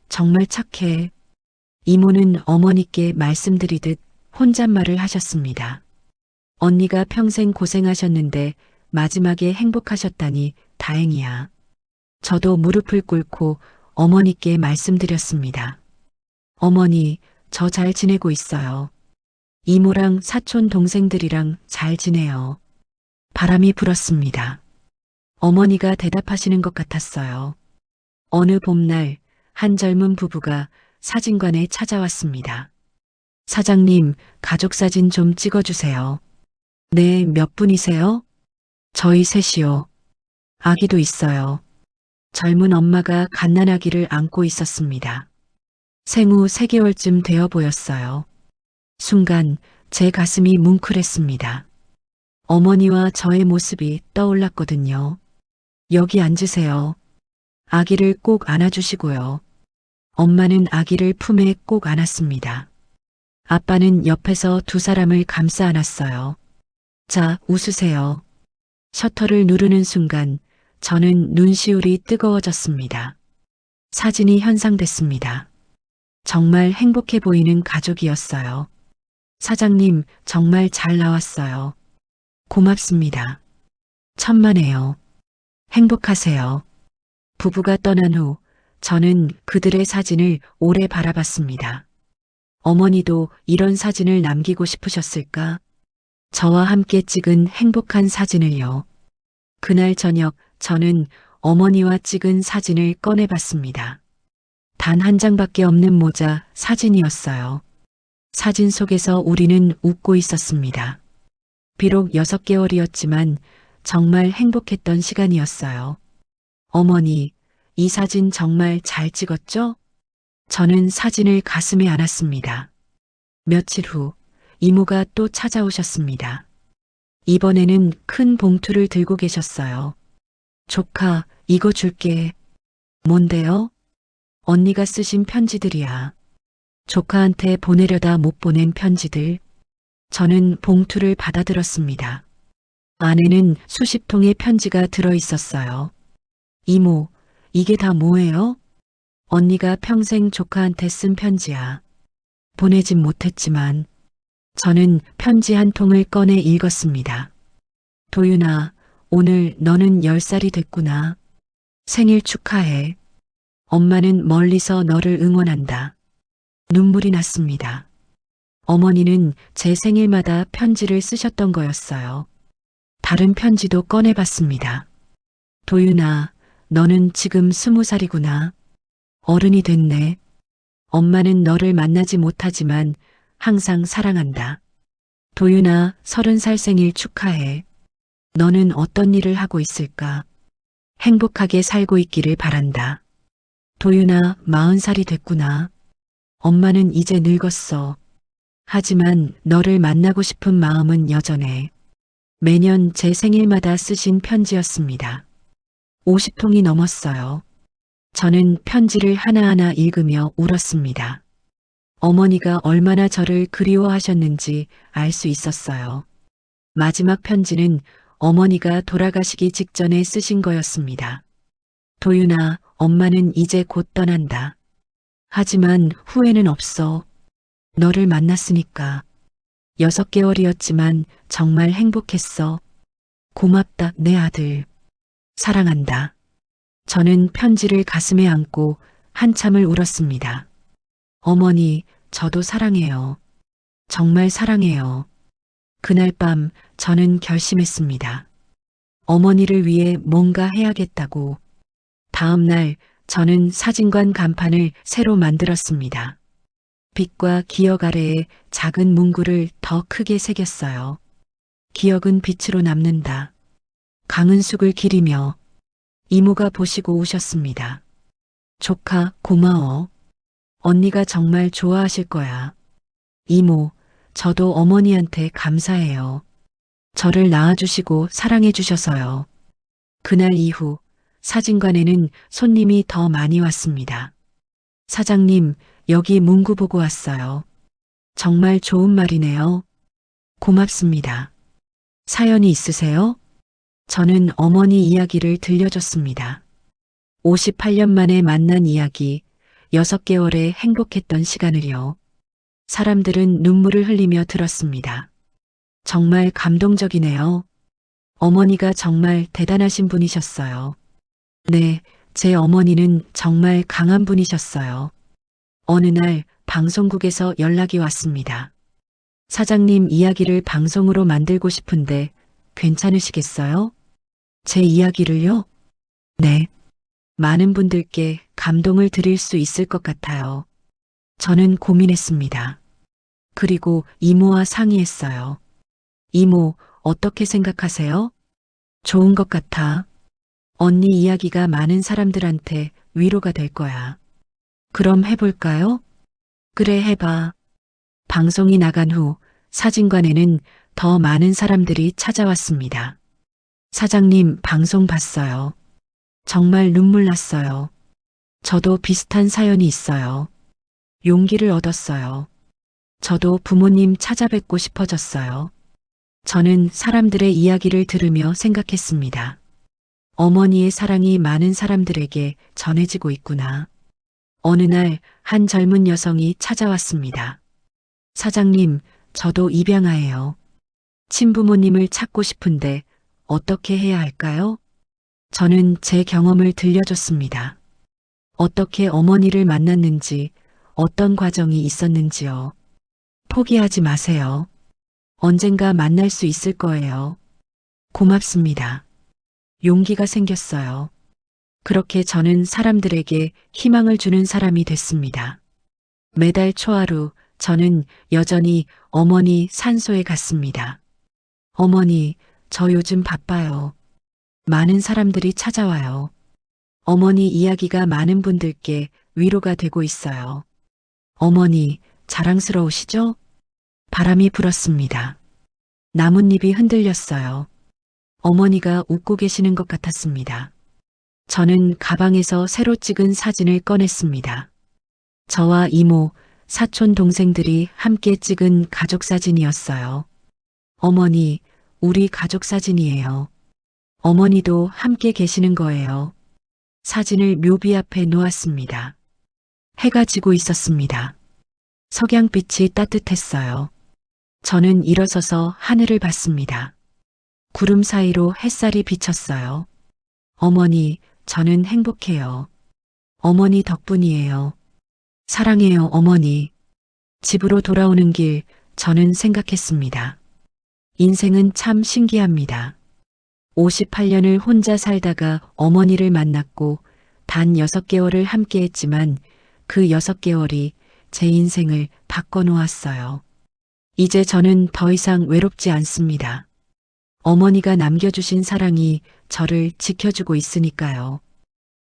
정말 착해. 이모는 어머니께 말씀드리듯 혼잣말을 하셨습니다. 언니가 평생 고생하셨는데 마지막에 행복하셨다니 다행이야. 저도 무릎을 꿇고 어머니께 말씀드렸습니다. 어머니, 저 잘 지내고 있어요. 이모랑 사촌 동생들이랑 잘 지내요. 바람이 불었습니다. 어머니가 대답하시는 것 같았어요. 어느 봄날 한 젊은 부부가 사진관에 찾아왔습니다. 사장님, 가족사진 좀 찍어주세요. 네, 몇 분이세요? 저희 셋이요. 아기도 있어요. 젊은 엄마가 갓난아기를 안고 있었습니다. 생후 3개월쯤 되어 보였어요. 순간 제 가슴이 뭉클했습니다. 어머니와 저의 모습이 떠올랐거든요. 여기 앉으세요. 아기를 꼭 안아주시고요. 엄마는 아기를 품에 꼭 안았습니다. 아빠는 옆에서 두 사람을 감싸 안았어요. 자, 웃으세요. 셔터를 누르는 순간 저는 눈시울이 뜨거워졌습니다. 사진이 현상됐습니다. 정말 행복해 보이는 가족이었어요. 사장님, 정말 잘 나왔어요. 고맙습니다. 천만에요. 행복하세요. 부부가 떠난 후 저는 그들의 사진을 오래 바라봤습니다. 어머니도 이런 사진을 남기고 싶으셨을까? 저와 함께 찍은 행복한 사진을요. 그날 저녁 저는 어머니와 찍은 사진을 꺼내봤습니다. 단 한 장밖에 없는 모자 사진이었어요. 사진 속에서 우리는 웃고 있었습니다. 비록 6개월이었지만 정말 행복했던 시간이었어요. 어머니, 이 사진 정말 잘 찍었죠? 저는 사진을 가슴에 안았습니다. 며칠 후 이모가 또 찾아오셨습니다. 이번에는 큰 봉투를 들고 계셨어요. 조카, 이거 줄게. 뭔데요? 언니가 쓰신 편지들이야. 조카한테 보내려다 못 보낸 편지들. 저는 봉투를 받아들었습니다. 안에는 수십 통의 편지가 들어 있었어요. 이모, 이게 다 뭐예요? 언니가 평생 조카한테 쓴 편지야. 보내진 못했지만 저는 편지 한 통을 꺼내 읽었습니다. 도윤아, 오늘 너는 10살이 됐구나. 생일 축하해. 엄마는 멀리서 너를 응원한다. 눈물이 났습니다. 어머니는 제 생일마다 편지를 쓰셨던 거였어요. 다른 편지도 꺼내봤습니다. 도윤아, 너는 지금 20살이구나. 어른이 됐네. 엄마는 너를 만나지 못하지만 항상 사랑한다. 도윤아, 30살 생일 축하해. 너는 어떤 일을 하고 있을까? 행복하게 살고 있기를 바란다. 도윤아, 40살이 됐구나. 엄마는 이제 늙었어. 하지만 너를 만나고 싶은 마음은 여전해. 매년 제 생일마다 쓰신 편지였습니다. 50통이 넘었어요. 저는 편지를 하나하나 읽으며 울었습니다. 어머니가 얼마나 저를 그리워하셨는지 알 수 있었어요. 마지막 편지는 어머니가 돌아가시기 직전에 쓰신 거였습니다. 도윤아, 엄마는 이제 곧 떠난다. 하지만 후회는 없어. 너를 만났으니까. 6개월이었지만 정말 행복했어. 고맙다, 내 아들. 사랑한다. 저는 편지를 가슴에 안고 한참을 울었습니다. 어머니, 저도 사랑해요. 정말 사랑해요. 그날 밤 저는 결심했습니다. 어머니를 위해 뭔가 해야겠다고. 다음 날 저는 사진관 간판을 새로 만들었습니다. 빛과 기억 아래에 작은 문구를 더 크게 새겼어요. 기억은 빛으로 남는다. 강은숙을 기리며. 이모가 보시고 오셨습니다. 조카, 고마워. 언니가 정말 좋아하실 거야. 이모, 저도 어머니한테 감사해요. 저를 낳아주시고 사랑해주셔서요. 그날 이후 사진관에는 손님이 더 많이 왔습니다. 사장님, 여기 문구 보고 왔어요. 정말 좋은 말이네요. 고맙습니다. 사연이 있으세요? 저는 어머니 이야기를 들려줬습니다. 58년 만에 만난 이야기, 6개월의 행복했던 시간을요. 사람들은 눈물을 흘리며 들었습니다. 정말 감동적이네요. 어머니가 정말 대단하신 분이셨어요. 네, 제 어머니는 정말 강한 분이셨어요. 어느 날 방송국에서 연락이 왔습니다. 사장님 이야기를 방송으로 만들고 싶은데 괜찮으시겠어요? 제 이야기를요? 네. 많은 분들께 감동을 드릴 수 있을 것 같아요. 저는 고민했습니다. 그리고 이모와 상의했어요. 이모, 어떻게 생각하세요? 좋은 것 같아. 언니 이야기가 많은 사람들한테 위로가 될 거야. 그럼 해볼까요? 그래, 해봐. 방송이 나간 후 사진관에는 더 많은 사람들이 찾아왔습니다. 사장님, 방송 봤어요. 정말 눈물 났어요. 저도 비슷한 사연이 있어요. 용기를 얻었어요. 저도 부모님 찾아뵙고 싶어졌어요. 저는 사람들의 이야기를 들으며 생각했습니다. 어머니의 사랑이 많은 사람들에게 전해지고 있구나. 어느 날 한 젊은 여성이 찾아왔습니다. 사장님, 저도 입양아예요. 친부모님을 찾고 싶은데 어떻게 해야 할까요? 저는 제 경험을 들려줬습니다. 어떻게 어머니를 만났는지, 어떤 과정이 있었는지요. 포기하지 마세요. 언젠가 만날 수 있을 거예요. 고맙습니다. 용기가 생겼어요. 그렇게 저는 사람들에게 희망을 주는 사람이 됐습니다. 매달 초하루 저는 여전히 어머니 산소에 갔습니다. 어머니, 저 요즘 바빠요. 많은 사람들이 찾아와요. 어머니 이야기가 많은 분들께 위로가 되고 있어요. 어머니, 자랑스러우시죠? 바람이 불었습니다. 나뭇잎이 흔들렸어요. 어머니가 웃고 계시는 것 같았습니다. 저는 가방에서 새로 찍은 사진을 꺼냈습니다. 저와 이모, 사촌 동생들이 함께 찍은 가족 사진이었어요. 어머니, 우리 가족 사진이에요. 어머니도 함께 계시는 거예요. 사진을 묘비 앞에 놓았습니다. 해가 지고 있었습니다. 석양빛이 따뜻했어요. 저는 일어서서 하늘을 봤습니다. 구름 사이로 햇살이 비쳤어요. 어머니, 저는 행복해요. 어머니 덕분이에요. 사랑해요, 어머니. 집으로 돌아오는 길, 저는 생각했습니다. 인생은 참 신기합니다. 58년을 혼자 살다가 어머니를 만났고 단 6개월을 함께 했지만 그 6개월이 제 인생을 바꿔놓았어요. 이제 저는 더 이상 외롭지 않습니다. 어머니가 남겨주신 사랑이 저를 지켜주고 있으니까요.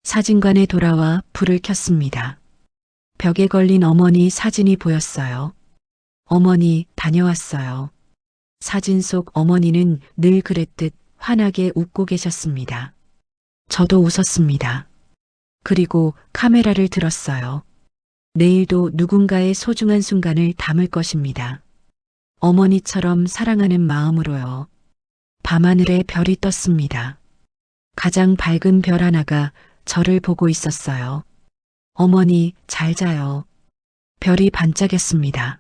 사진관에 돌아와 불을 켰습니다. 벽에 걸린 어머니 사진이 보였어요. 어머니 다녀왔어요. 사진 속 어머니는 늘 그랬듯 환하게 웃고 계셨습니다. 저도 웃었습니다. 그리고 카메라를 들었어요. 내일도 누군가의 소중한 순간을 담을 것입니다. 어머니처럼 사랑하는 마음으로요. 밤하늘에 별이 떴습니다. 가장 밝은 별 하나가 저를 보고 있었어요. 어머니 잘 자요. 별이 반짝였습니다.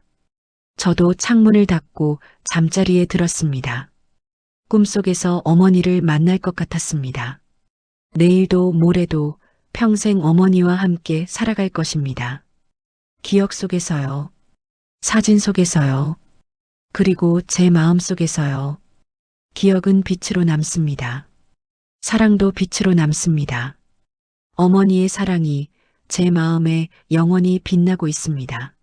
저도 창문을 닫고 잠자리에 들었습니다. 꿈속에서 어머니를 만날 것 같았습니다. 내일도 모레도 평생 어머니와 함께 살아갈 것입니다. 기억 속에서요. 사진 속에서요. 그리고 제 마음 속에서요. 기억은 빛으로 남습니다. 사랑도 빛으로 남습니다. 어머니의 사랑이 제 마음에 영원히 빛나고 있습니다.